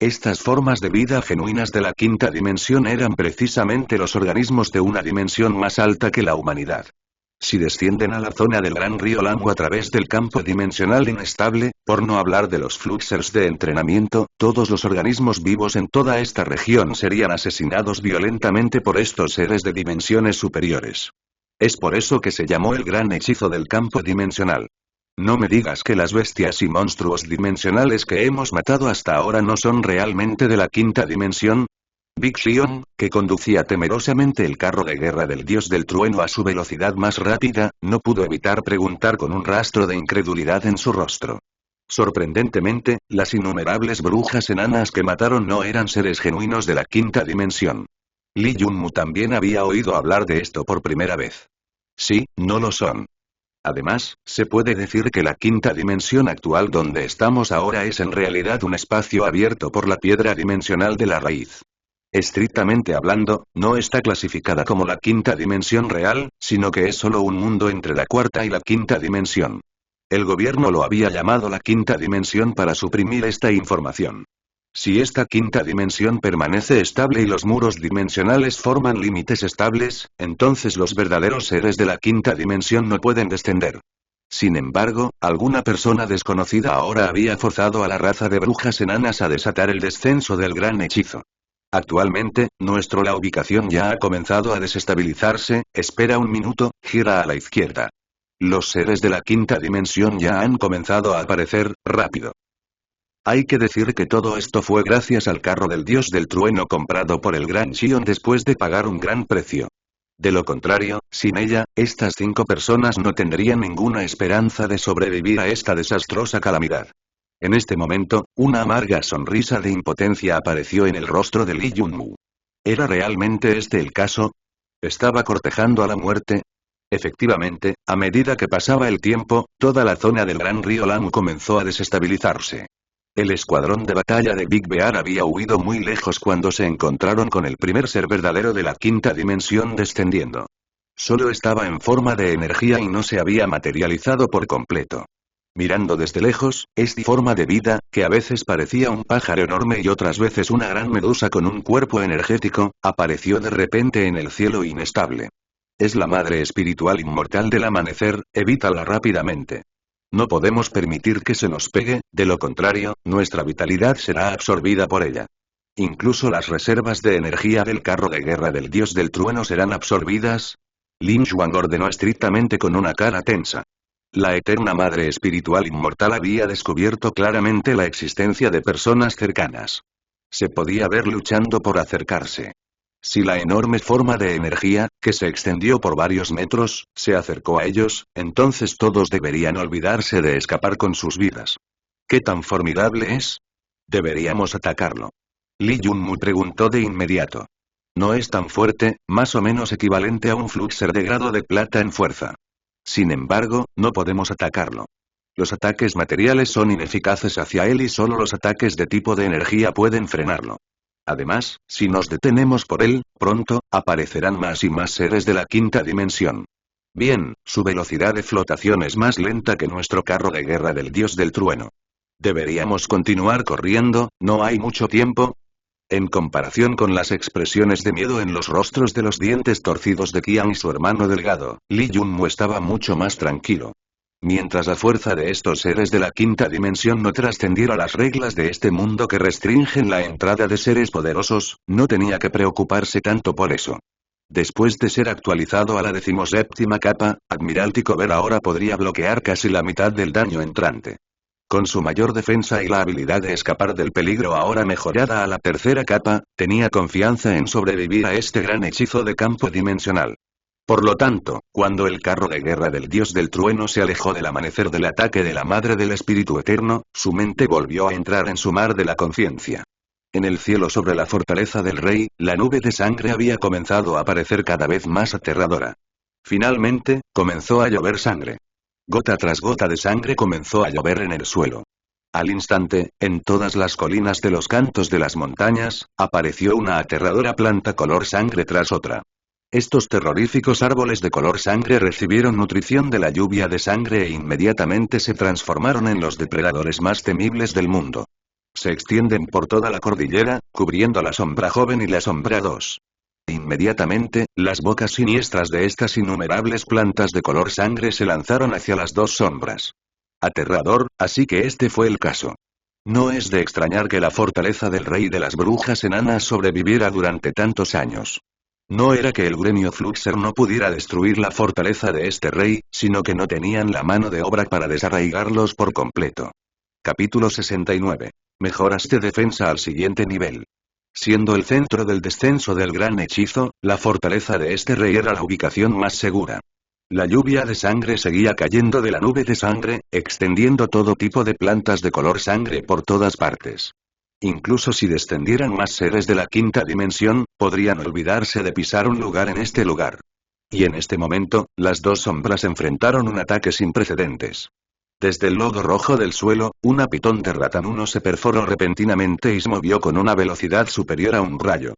Estas formas de vida genuinas de la quinta dimensión eran precisamente los organismos de una dimensión más alta que la humanidad. Si descienden a la zona del gran río Lango a través del campo dimensional inestable, por no hablar de los fluxers de entrenamiento, todos los organismos vivos en toda esta región serían asesinados violentamente por estos seres de dimensiones superiores. Es por eso que se llamó el gran hechizo del campo dimensional. No me digas que las bestias y monstruos dimensionales que hemos matado hasta ahora no son realmente de la quinta dimensión. Big Xion, que conducía temerosamente el carro de guerra del dios del trueno a su velocidad más rápida, no pudo evitar preguntar con un rastro de incredulidad en su rostro. Sorprendentemente, las innumerables brujas enanas que mataron no eran seres genuinos de la quinta dimensión. Li Yunmu también había oído hablar de esto por primera vez. Sí, no lo son. Además, se puede decir que la quinta dimensión actual donde estamos ahora es en realidad un espacio abierto por la piedra dimensional de la raíz. Estrictamente hablando, no está clasificada como la quinta dimensión real, sino que es solo un mundo entre la cuarta y la quinta dimensión. El gobierno lo había llamado la quinta dimensión para suprimir esta información. Si esta quinta dimensión permanece estable y los muros dimensionales forman límites estables, entonces los verdaderos seres de la quinta dimensión no pueden descender. Sin embargo, alguna persona desconocida ahora había forzado a la raza de brujas enanas a desatar el descenso del gran hechizo. Actualmente, la ubicación ya ha comenzado a desestabilizarse, espera un minuto, gira a la izquierda. Los seres de la quinta dimensión ya han comenzado a aparecer, rápido. Hay que decir que todo esto fue gracias al carro del dios del trueno comprado por el gran Xion después de pagar un gran precio. De lo contrario, sin ella, estas 5 personas no tendrían ninguna esperanza de sobrevivir a esta desastrosa calamidad. En este momento, una amarga sonrisa de impotencia apareció en el rostro de Li Yunmu. ¿Era realmente este el caso? ¿Estaba cortejando a la muerte? Efectivamente, a medida que pasaba el tiempo, toda la zona del gran río Lang comenzó a desestabilizarse. El escuadrón de batalla de Big Bear había huido muy lejos cuando se encontraron con el primer ser verdadero de la quinta dimensión descendiendo. Solo estaba en forma de energía y no se había materializado por completo. Mirando desde lejos, esta forma de vida, que a veces parecía un pájaro enorme y otras veces una gran medusa con un cuerpo energético, apareció de repente en el cielo inestable. Es la madre espiritual inmortal del amanecer, evítala rápidamente. No podemos permitir que se nos pegue, de lo contrario, nuestra vitalidad será absorbida por ella. Incluso las reservas de energía del carro de guerra del dios del trueno serán absorbidas. Lin Xuan ordenó estrictamente con una cara tensa. La eterna madre espiritual inmortal había descubierto claramente la existencia de personas cercanas. Se podía ver luchando por acercarse. Si la enorme forma de energía, que se extendió por varios metros, se acercó a ellos, entonces todos deberían olvidarse de escapar con sus vidas. ¿Qué tan formidable es? Deberíamos atacarlo. Li Yunmu preguntó de inmediato. No es tan fuerte, más o menos equivalente a un fluxer de grado de plata en fuerza. Sin embargo, no podemos atacarlo. Los ataques materiales son ineficaces hacia él y solo los ataques de tipo de energía pueden frenarlo. Además, si nos detenemos por él, pronto, aparecerán más y más seres de la quinta dimensión. Bien, su velocidad de flotación es más lenta que nuestro carro de guerra del dios del trueno. ¿Deberíamos continuar corriendo? ¿No hay mucho tiempo? En comparación con las expresiones de miedo en los rostros de los dientes torcidos de Qian y su hermano delgado, Li Yunmu estaba mucho más tranquilo. Mientras la fuerza de estos seres de la quinta dimensión no trascendiera las reglas de este mundo que restringen la entrada de seres poderosos, no tenía que preocuparse tanto por eso. Después de ser actualizado a la 17ª capa, Admiralty Cover ahora podría bloquear casi la mitad del daño entrante. Con su mayor defensa y la habilidad de escapar del peligro ahora mejorada a la 3ª capa, tenía confianza en sobrevivir a este gran hechizo de campo dimensional. Por lo tanto, cuando el carro de guerra del dios del trueno se alejó del amanecer del ataque de la madre del espíritu eterno, su mente volvió a entrar en su mar de la conciencia. En el cielo sobre la fortaleza del rey, la nube de sangre había comenzado a parecer cada vez más aterradora. Finalmente, comenzó a llover sangre. Gota tras gota de sangre comenzó a llover en el suelo. Al instante, en todas las colinas de los cantos de las montañas, apareció una aterradora planta color sangre tras otra. Estos terroríficos árboles de color sangre recibieron nutrición de la lluvia de sangre e inmediatamente se transformaron en los depredadores más temibles del mundo. Se extienden por toda la cordillera, cubriendo la sombra joven y la sombra 2. Inmediatamente, las bocas siniestras de estas innumerables plantas de color sangre se lanzaron hacia las dos sombras. Aterrador, así que este fue el caso. No es de extrañar que la fortaleza del rey de las brujas enanas sobreviviera durante tantos años. No era que el gremio Fluxer no pudiera destruir la fortaleza de este rey, sino que no tenían la mano de obra para desarraigarlos por completo. Capítulo 69. Mejoras de defensa al siguiente nivel. Siendo el centro del descenso del gran hechizo, la fortaleza de este rey era la ubicación más segura. La lluvia de sangre seguía cayendo de la nube de sangre, extendiendo todo tipo de plantas de color sangre por todas partes. Incluso si descendieran más seres de la quinta dimensión, podrían olvidarse de pisar un lugar en este lugar. Y en este momento, las dos sombras enfrentaron un ataque sin precedentes. Desde el lodo rojo del suelo, una pitón de ratán 1 se perforó repentinamente y se movió con una velocidad superior a un rayo.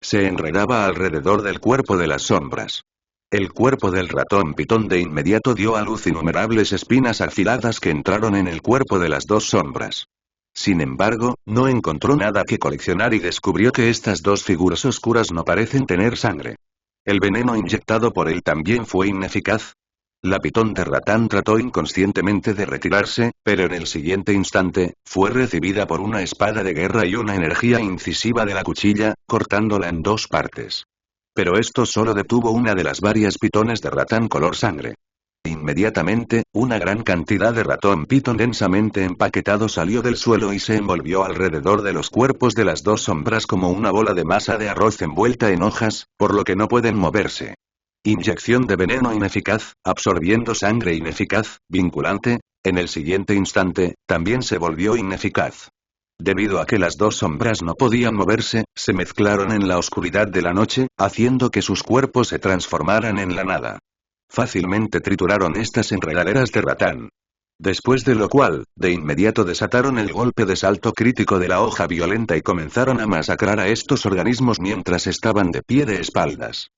Se enredaba alrededor del cuerpo de las sombras. El cuerpo del ratón pitón de inmediato dio a luz innumerables espinas afiladas que entraron en el cuerpo de las dos sombras. Sin embargo, no encontró nada que coleccionar y descubrió que estas dos figuras oscuras no parecen tener sangre. El veneno inyectado por él también fue ineficaz. La pitón de ratán trató inconscientemente de retirarse, pero en el siguiente instante, fue recibida por una espada de guerra y una energía incisiva de la cuchilla, cortándola en dos partes. Pero esto solo detuvo una de las varias pitones de ratán color sangre. Inmediatamente, una gran cantidad de ratón pitón densamente empaquetado salió del suelo y se envolvió alrededor de los cuerpos de las dos sombras como una bola de masa de arroz envuelta en hojas, por lo que no pueden moverse. Inyección de veneno ineficaz, absorbiendo sangre ineficaz, vinculante, en el siguiente instante, también se volvió ineficaz. Debido a que las dos sombras no podían moverse, se mezclaron en la oscuridad de la noche, haciendo que sus cuerpos se transformaran en la nada. Fácilmente trituraron estas enredaderas de ratán. Después de lo cual, de inmediato desataron el golpe de salto crítico de la hoja violenta y comenzaron a masacrar a estos organismos mientras estaban de pie de espaldas.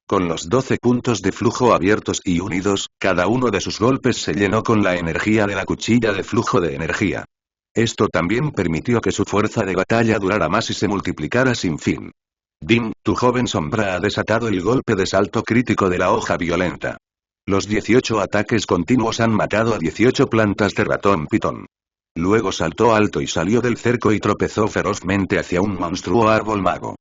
Con los 12 puntos de flujo abiertos y unidos, cada uno de sus golpes se llenó con la energía de la cuchilla de flujo de energía. Esto también permitió que su fuerza de batalla durara más y se multiplicara sin fin. Din, tu joven sombra ha desatado el golpe de salto crítico de la hoja violenta. Los 18 ataques continuos han matado a 18 plantas de ratón pitón. Luego saltó alto y salió del cerco y tropezó ferozmente hacia un monstruo árbol mago.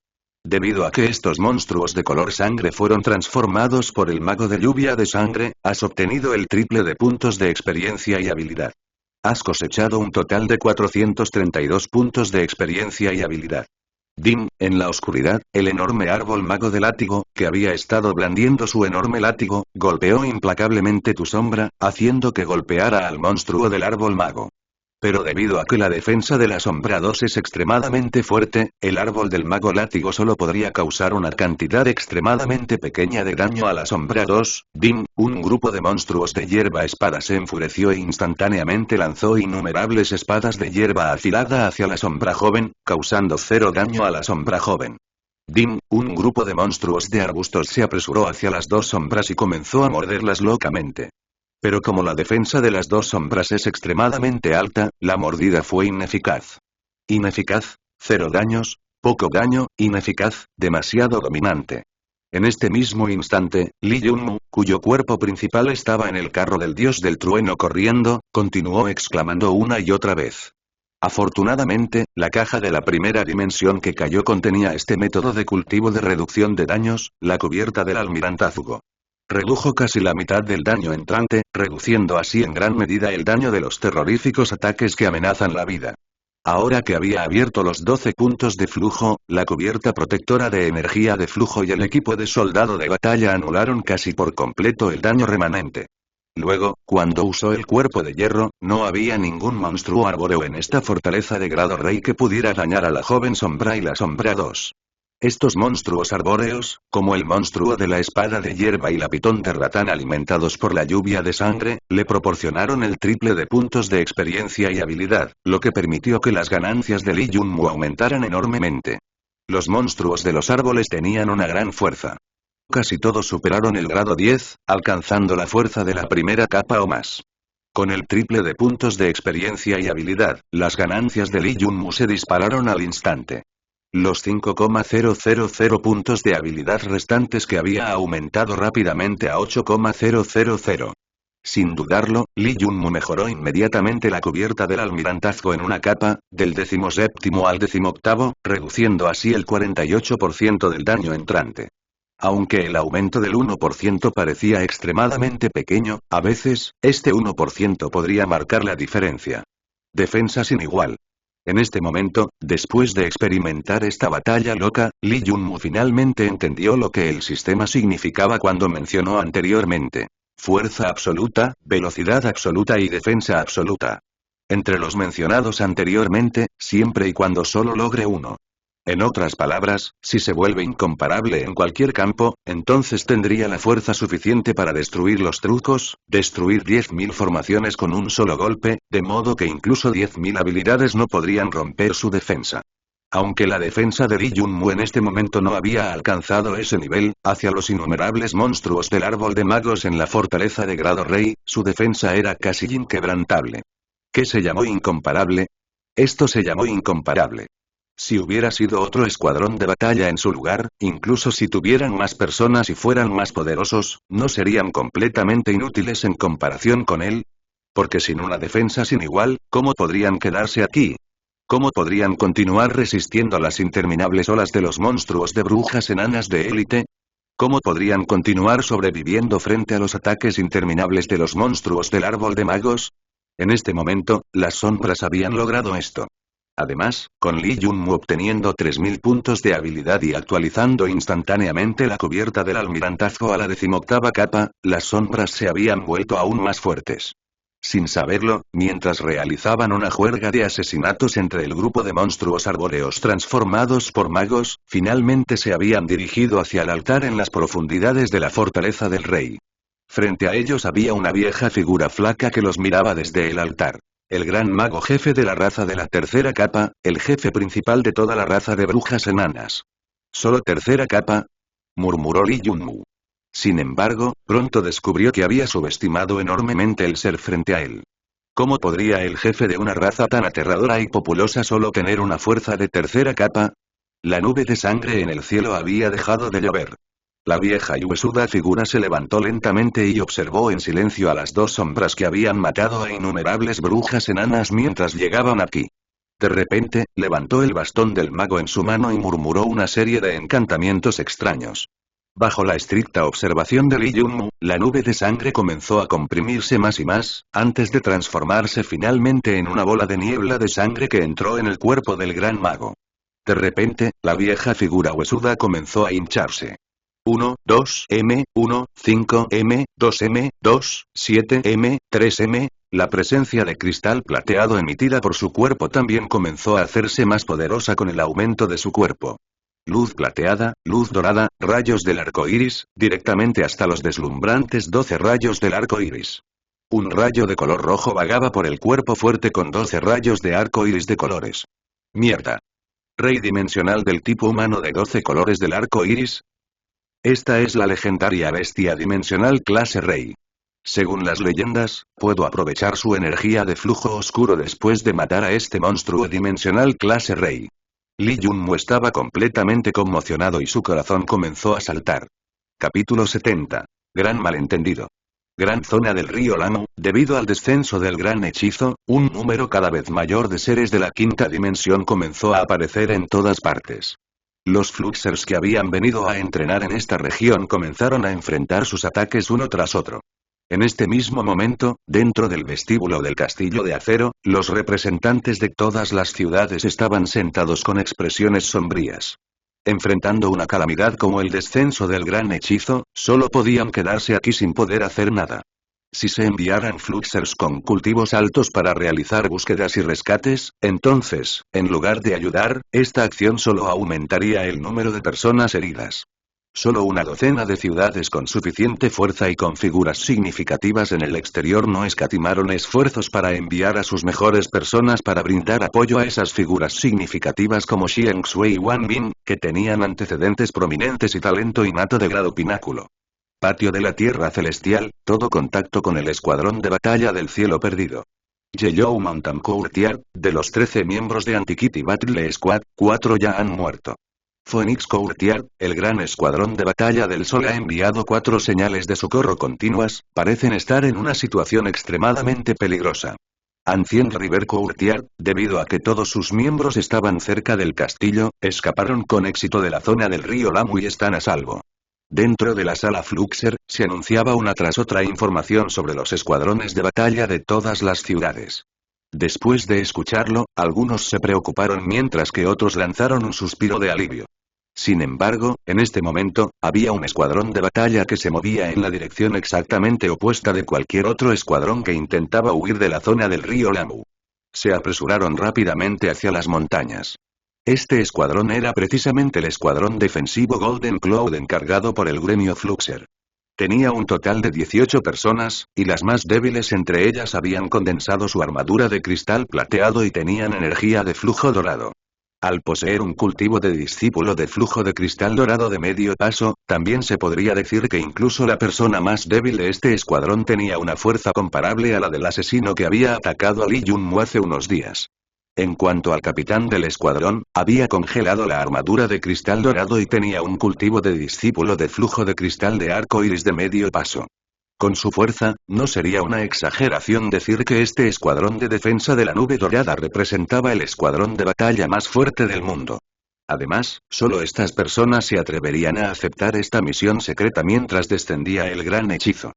Debido a que estos monstruos de color sangre fueron transformados por el mago de lluvia de sangre, has obtenido el triple de puntos de experiencia y habilidad. Has cosechado un total de 432 puntos de experiencia y habilidad. Din, en la oscuridad, el enorme árbol mago de látigo, que había estado blandiendo su enorme látigo, golpeó implacablemente tu sombra, haciendo que golpeara al monstruo del árbol mago. Pero debido a que la defensa de la Sombra 2 es extremadamente fuerte, el árbol del mago látigo solo podría causar una cantidad extremadamente pequeña de daño a la Sombra 2. Dim, un grupo de monstruos de hierba espada se enfureció e instantáneamente lanzó innumerables espadas de hierba afilada hacia la Sombra joven, causando 0 daño a la Sombra joven. Dim, un grupo de monstruos de arbustos se apresuró hacia las dos sombras y comenzó a morderlas locamente. Pero como la defensa de las dos sombras es extremadamente alta, la mordida fue ineficaz. Ineficaz, 0 daños, poco daño, ineficaz, demasiado dominante. En este mismo instante, Lee Junmu, cuyo cuerpo principal estaba en el carro del dios del trueno corriendo, continuó exclamando una y otra vez. Afortunadamente, la caja de la primera dimensión que cayó contenía este método de cultivo de reducción de daños, la cubierta del almirantazgo. Redujo casi la mitad del daño entrante, reduciendo así en gran medida el daño de los terroríficos ataques que amenazan la vida. Ahora que había abierto los 12 puntos de flujo, la cubierta protectora de energía de flujo y el equipo de soldado de batalla anularon casi por completo el daño remanente. Luego, cuando usó el cuerpo de hierro, no había ningún monstruo arbóreo en esta fortaleza de grado rey que pudiera dañar a la joven sombra y la sombra 2. Estos monstruos arbóreos, como el monstruo de la espada de hierba y la pitón de ratán alimentados por la lluvia de sangre, le proporcionaron el triple de puntos de experiencia y habilidad, lo que permitió que las ganancias de Lee Junmu aumentaran enormemente. Los monstruos de los árboles tenían una gran fuerza. Casi todos superaron el grado 10, alcanzando la fuerza de la primera capa o más. Con el triple de puntos de experiencia y habilidad, las ganancias de Lee Junmu se dispararon al instante. Los 5,000 puntos de habilidad restantes que había aumentado rápidamente a 8,000. Sin dudarlo, Lee Junmu mejoró inmediatamente la cubierta del almirantazgo en una capa, del 17º al 18º, reduciendo así el 48% del daño entrante. Aunque el aumento del 1% parecía extremadamente pequeño, a veces, este 1% podría marcar la diferencia. Defensa sin igual. En este momento, después de experimentar esta batalla loca, Lee Junmu finalmente entendió lo que el sistema significaba cuando mencionó anteriormente. Fuerza absoluta, velocidad absoluta y defensa absoluta. Entre los mencionados anteriormente, siempre y cuando solo logre uno. En otras palabras, si se vuelve incomparable en cualquier campo, entonces tendría la fuerza suficiente para destruir los trucos, destruir 10.000 formaciones con un solo golpe, de modo que incluso 10.000 habilidades no podrían romper su defensa. Aunque la defensa de Lee Junmu en este momento no había alcanzado ese nivel, hacia los innumerables monstruos del árbol de magos en la fortaleza de grado rey, su defensa era casi inquebrantable. ¿Qué se llamó incomparable? Esto se llamó incomparable. Si hubiera sido otro escuadrón de batalla en su lugar, incluso si tuvieran más personas y fueran más poderosos, ¿no serían completamente inútiles en comparación con él? Porque sin una defensa sin igual, ¿cómo podrían quedarse aquí? ¿Cómo podrían continuar resistiendo las interminables olas de los monstruos de brujas enanas de élite? ¿Cómo podrían continuar sobreviviendo frente a los ataques interminables de los monstruos del árbol de magos? En este momento, las sombras habían logrado esto. Además, con Lee Junmu obteniendo 3.000 puntos de habilidad y actualizando instantáneamente la cubierta del almirantazgo a la 18ª capa, las sombras se habían vuelto aún más fuertes. Sin saberlo, mientras realizaban una juerga de asesinatos entre el grupo de monstruos arbóreos transformados por magos, finalmente se habían dirigido hacia el altar en las profundidades de la fortaleza del rey. Frente a ellos había una vieja figura flaca que los miraba desde el altar. El gran mago jefe de la raza de la tercera capa, el jefe principal de toda la raza de brujas enanas. ¿Solo tercera capa?, murmuró Lee Junmu. Sin embargo, pronto descubrió que había subestimado enormemente el ser frente a él. ¿Cómo podría el jefe de una raza tan aterradora y populosa solo tener una fuerza de tercera capa? La nube de sangre en el cielo había dejado de llover. La vieja y huesuda figura se levantó lentamente y observó en silencio a las dos sombras que habían matado a innumerables brujas enanas mientras llegaban aquí. De repente, levantó el bastón del mago en su mano y murmuró una serie de encantamientos extraños. Bajo la estricta observación de Lee Junmu, la nube de sangre comenzó a comprimirse más y más, antes de transformarse finalmente en una bola de niebla de sangre que entró en el cuerpo del gran mago. De repente, la vieja figura huesuda comenzó a hincharse. 1, 2 M, 1, 5 M, 2 M, 2, 7 M, 3 M, La presencia de cristal plateado emitida por su cuerpo también comenzó a hacerse más poderosa con el aumento de su cuerpo. Luz plateada, luz dorada, rayos del arco iris, directamente hasta los deslumbrantes 12 rayos del arco iris. Un rayo de color rojo vagaba por el cuerpo fuerte con 12 rayos de arco iris de colores. Mierda. Rey dimensional del tipo humano de 12 colores del arco iris. Esta es la legendaria bestia dimensional clase Rey. Según las leyendas, puedo aprovechar su energía de flujo oscuro después de matar a este monstruo dimensional clase Rey. Li Yunmu estaba completamente conmocionado y su corazón comenzó a saltar. Capítulo 70. Gran malentendido. Gran zona del río Lamu, debido al descenso del gran hechizo, un número cada vez mayor de seres de la quinta dimensión comenzó a aparecer en todas partes. Los Fluxers que habían venido a entrenar en esta región comenzaron a enfrentar sus ataques uno tras otro. En este mismo momento, dentro del vestíbulo del castillo de acero, los representantes de todas las ciudades estaban sentados con expresiones sombrías. Enfrentando una calamidad como el descenso del gran hechizo, solo podían quedarse aquí sin poder hacer nada. Si se enviaran Fluxers con cultivos altos para realizar búsquedas y rescates, entonces, en lugar de ayudar, esta acción solo aumentaría el número de personas heridas. Solo una docena de ciudades con suficiente fuerza y con figuras significativas en el exterior no escatimaron esfuerzos para enviar a sus mejores personas para brindar apoyo a esas figuras significativas como Xiang Shui y Wang Bin, que tenían antecedentes prominentes y talento innato de grado pináculo. Patio de la Tierra Celestial, todo contacto con el escuadrón de batalla del cielo perdido. Yellow Mountain Courtyard, de los 13 miembros de Antiquity Battle Squad, 4 ya han muerto. Phoenix Courtyard, el gran escuadrón de batalla del sol ha enviado 4 señales de socorro continuas, parecen estar en una situación extremadamente peligrosa. Ancient River Courtyard, debido a que todos sus miembros estaban cerca del castillo, escaparon con éxito de la zona del río Lamu y están a salvo. Dentro de la sala Fluxer, se anunciaba una tras otra información sobre los escuadrones de batalla de todas las ciudades. Después de escucharlo, algunos se preocuparon mientras que otros lanzaron un suspiro de alivio. Sin embargo, en este momento, había un escuadrón de batalla que se movía en la dirección exactamente opuesta de cualquier otro escuadrón que intentaba huir de la zona del río Lamu. Se apresuraron rápidamente hacia las montañas. Este escuadrón era precisamente el escuadrón defensivo Golden Cloud encargado por el gremio Fluxer. Tenía un total de 18 personas, y las más débiles entre ellas habían condensado su armadura de cristal plateado y tenían energía de flujo dorado. Al poseer un cultivo de discípulo de flujo de cristal dorado de medio paso, también se podría decir que incluso la persona más débil de este escuadrón tenía una fuerza comparable a la del asesino que había atacado a Li Yunmu hace unos días. En cuanto al capitán del escuadrón, había congelado la armadura de cristal dorado y tenía un cultivo de discípulo de flujo de cristal de arco iris de medio paso. Con su fuerza, no sería una exageración decir que este escuadrón de defensa de la nube dorada representaba el escuadrón de batalla más fuerte del mundo. Además, solo estas personas se atreverían a aceptar esta misión secreta mientras descendía el gran hechizo.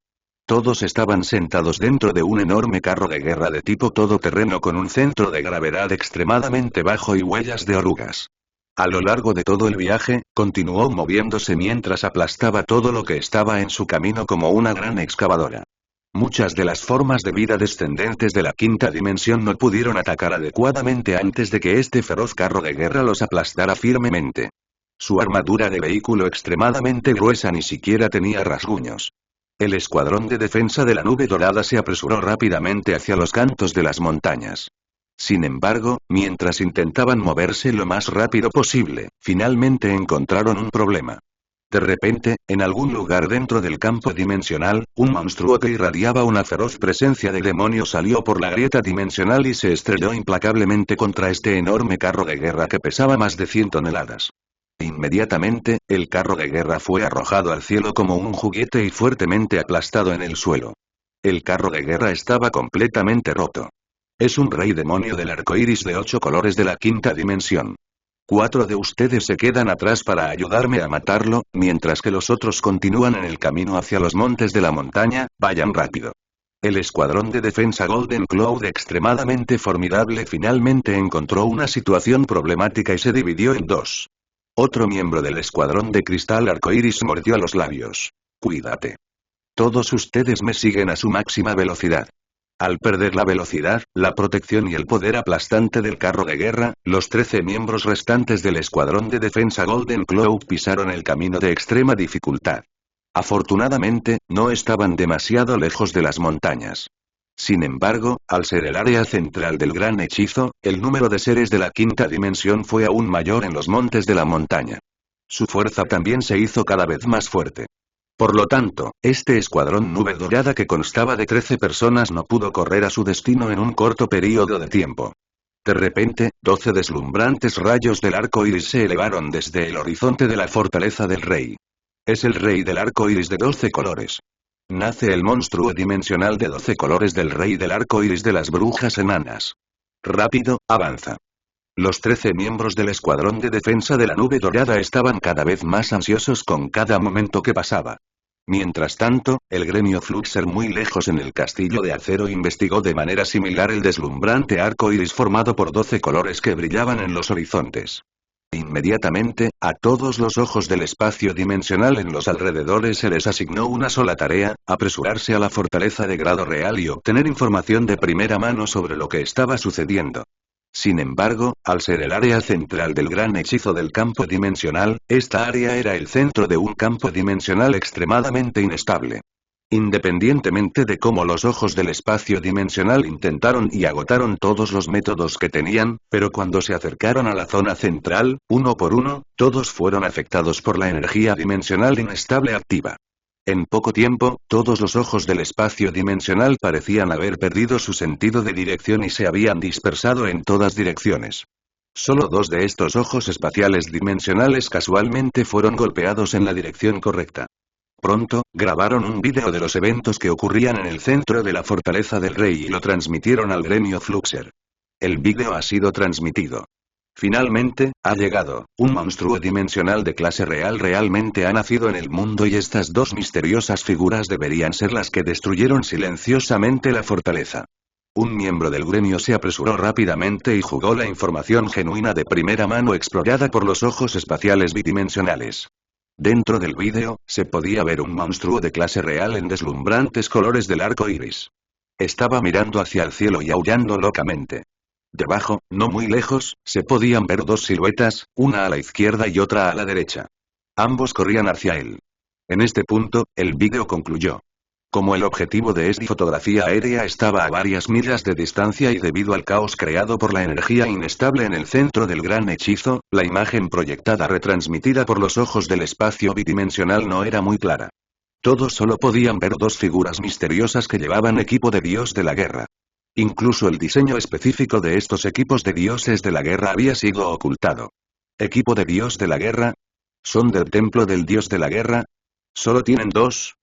Todos estaban sentados dentro de un enorme carro de guerra de tipo todoterreno con un centro de gravedad extremadamente bajo y huellas de orugas. A lo largo de todo el viaje, continuó moviéndose mientras aplastaba todo lo que estaba en su camino como una gran excavadora. Muchas de las formas de vida descendentes de la quinta dimensión no pudieron atacar adecuadamente antes de que este feroz carro de guerra los aplastara firmemente. Su armadura de vehículo extremadamente gruesa ni siquiera tenía rasguños. El escuadrón de defensa de la nube dorada se apresuró rápidamente hacia los cantos de las montañas. Sin embargo, mientras intentaban moverse lo más rápido posible, finalmente encontraron un problema. De repente, en algún lugar dentro del campo dimensional, un monstruo que irradiaba una feroz presencia de demonio salió por la grieta dimensional y se estrelló implacablemente contra este enorme carro de guerra que pesaba más de 100 toneladas. Inmediatamente, el carro de guerra fue arrojado al cielo como un juguete y fuertemente aplastado en el suelo. El carro de guerra estaba completamente roto. Es un rey demonio del arco iris de 8 colores de la quinta dimensión. 4 de ustedes se quedan atrás para ayudarme a matarlo, mientras que los otros continúan en el camino hacia los montes de la montaña, vayan rápido. El escuadrón de defensa Golden Cloud extremadamente formidable finalmente encontró una situación problemática y se dividió en dos. Otro miembro del escuadrón de cristal arcoíris mordió los labios. Cuídate. Todos ustedes me siguen a su máxima velocidad. Al perder la velocidad, la protección y el poder aplastante del carro de guerra, los 13 miembros restantes del escuadrón de defensa Golden Cloud pisaron el camino de extrema dificultad. Afortunadamente, no estaban demasiado lejos de las montañas. Sin embargo, al ser el área central del gran hechizo, el número de seres de la quinta dimensión fue aún mayor en los montes de la montaña. Su fuerza también se hizo cada vez más fuerte. Por lo tanto, este escuadrón nube dorada que constaba de 13 personas no pudo correr a su destino en un corto período de tiempo. De repente, 12 deslumbrantes rayos del arco iris se elevaron desde el horizonte de la fortaleza del rey. Es el rey del arco iris de 12 colores. Nace el monstruo dimensional de 12 colores del rey del arco iris de las brujas enanas. Rápido, avanza. Los 13 miembros del escuadrón de defensa de la nube dorada estaban cada vez más ansiosos con cada momento que pasaba. Mientras tanto, el gremio Fluxer muy lejos en el castillo de acero investigó de manera similar el deslumbrante arco iris formado por 12 colores que brillaban en los horizontes. Inmediatamente, a todos los ojos del espacio dimensional en los alrededores se les asignó una sola tarea, apresurarse a la fortaleza de grado real y obtener información de primera mano sobre lo que estaba sucediendo. Sin embargo, al ser el área central del gran hechizo del campo dimensional, esta área era el centro de un campo dimensional extremadamente inestable. Independientemente de cómo los ojos del espacio dimensional intentaron y agotaron todos los métodos que tenían, pero cuando se acercaron a la zona central, uno por uno, todos fueron afectados por la energía dimensional inestable activa. En poco tiempo, todos los ojos del espacio dimensional parecían haber perdido su sentido de dirección y se habían dispersado en todas direcciones. Solo 2 de estos ojos espaciales dimensionales casualmente fueron golpeados en la dirección correcta. Pronto, grabaron un vídeo de los eventos que ocurrían en el centro de la fortaleza del rey y lo transmitieron al gremio Fluxer. El vídeo ha sido transmitido. Finalmente, ha llegado, un monstruo dimensional de clase real realmente ha nacido en el mundo y estas 2 misteriosas figuras deberían ser las que destruyeron silenciosamente la fortaleza. Un miembro del gremio se apresuró rápidamente y jugó la información genuina de primera mano explorada por los ojos espaciales bidimensionales. Dentro del vídeo, se podía ver un monstruo de clase real en deslumbrantes colores del arco iris. Estaba mirando hacia el cielo y aullando locamente. Debajo, no muy lejos, se podían ver 2 siluetas, una a la izquierda y otra a la derecha. Ambos corrían hacia él. En este punto, el vídeo concluyó. Como el objetivo de esta fotografía aérea estaba a varias millas de distancia y debido al caos creado por la energía inestable en el centro del gran hechizo, la imagen proyectada retransmitida por los ojos del espacio bidimensional no era muy clara. Todos solo podían ver 2 figuras misteriosas que llevaban equipo de dios de la guerra. Incluso el diseño específico de estos equipos de dioses de la guerra había sido ocultado. ¿Equipo de dios de la guerra? ¿Son del templo del dios de la guerra? ¿Solo tienen 2?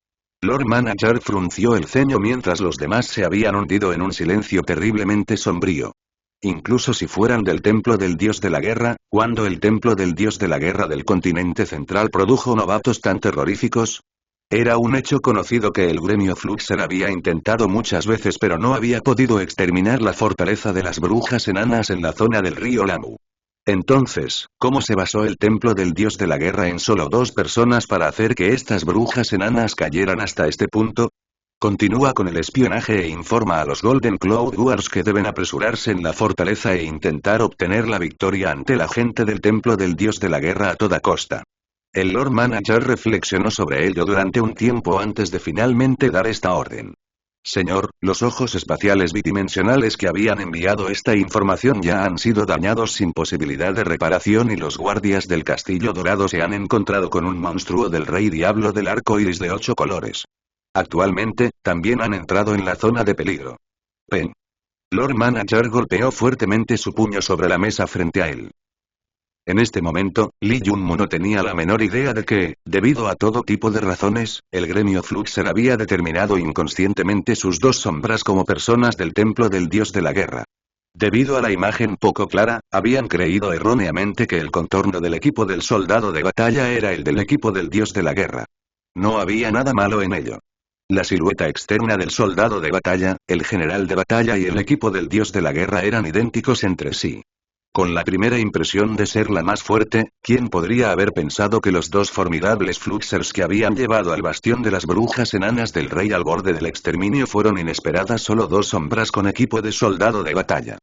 Lord Manager frunció el ceño mientras los demás se habían hundido en un silencio terriblemente sombrío. Incluso si fueran del templo del dios de la guerra, ¿cuándo el templo del dios de la guerra del continente central produjo novatos tan terroríficos? Era un hecho conocido que el gremio Fluxer había intentado muchas veces pero no había podido exterminar la fortaleza de las brujas enanas en la zona del río Lamu. Entonces, ¿cómo se basó el templo del dios de la guerra en solo 2 personas para hacer que estas brujas enanas cayeran hasta este punto? Continúa con el espionaje e informa a los Golden Cloud Wars que deben apresurarse en la fortaleza e intentar obtener la victoria ante la gente del templo del dios de la guerra a toda costa. El Lord Manager reflexionó sobre ello durante un tiempo antes de finalmente dar esta orden. Señor, los ojos espaciales bidimensionales que habían enviado esta información ya han sido dañados sin posibilidad de reparación y los guardias del castillo dorado se han encontrado con un monstruo del rey diablo del arco iris de 8 colores. Actualmente, también han entrado en la zona de peligro. Pen. Lord Manager golpeó fuertemente su puño sobre la mesa frente a él. En este momento, Lee Junmo no tenía la menor idea de que, debido a todo tipo de razones, el gremio Fluxer había determinado inconscientemente sus 2 sombras como personas del templo del dios de la guerra. Debido a la imagen poco clara, habían creído erróneamente que el contorno del equipo del soldado de batalla era el del equipo del dios de la guerra. No había nada malo en ello. La silueta externa del soldado de batalla, el general de batalla y el equipo del dios de la guerra eran idénticos entre sí. Con la primera impresión de ser la más fuerte, ¿quién podría haber pensado que los dos formidables Fluxers que habían llevado al bastión de las brujas enanas del rey al borde del exterminio fueron inesperadas solo dos sombras con equipo de soldado de batalla?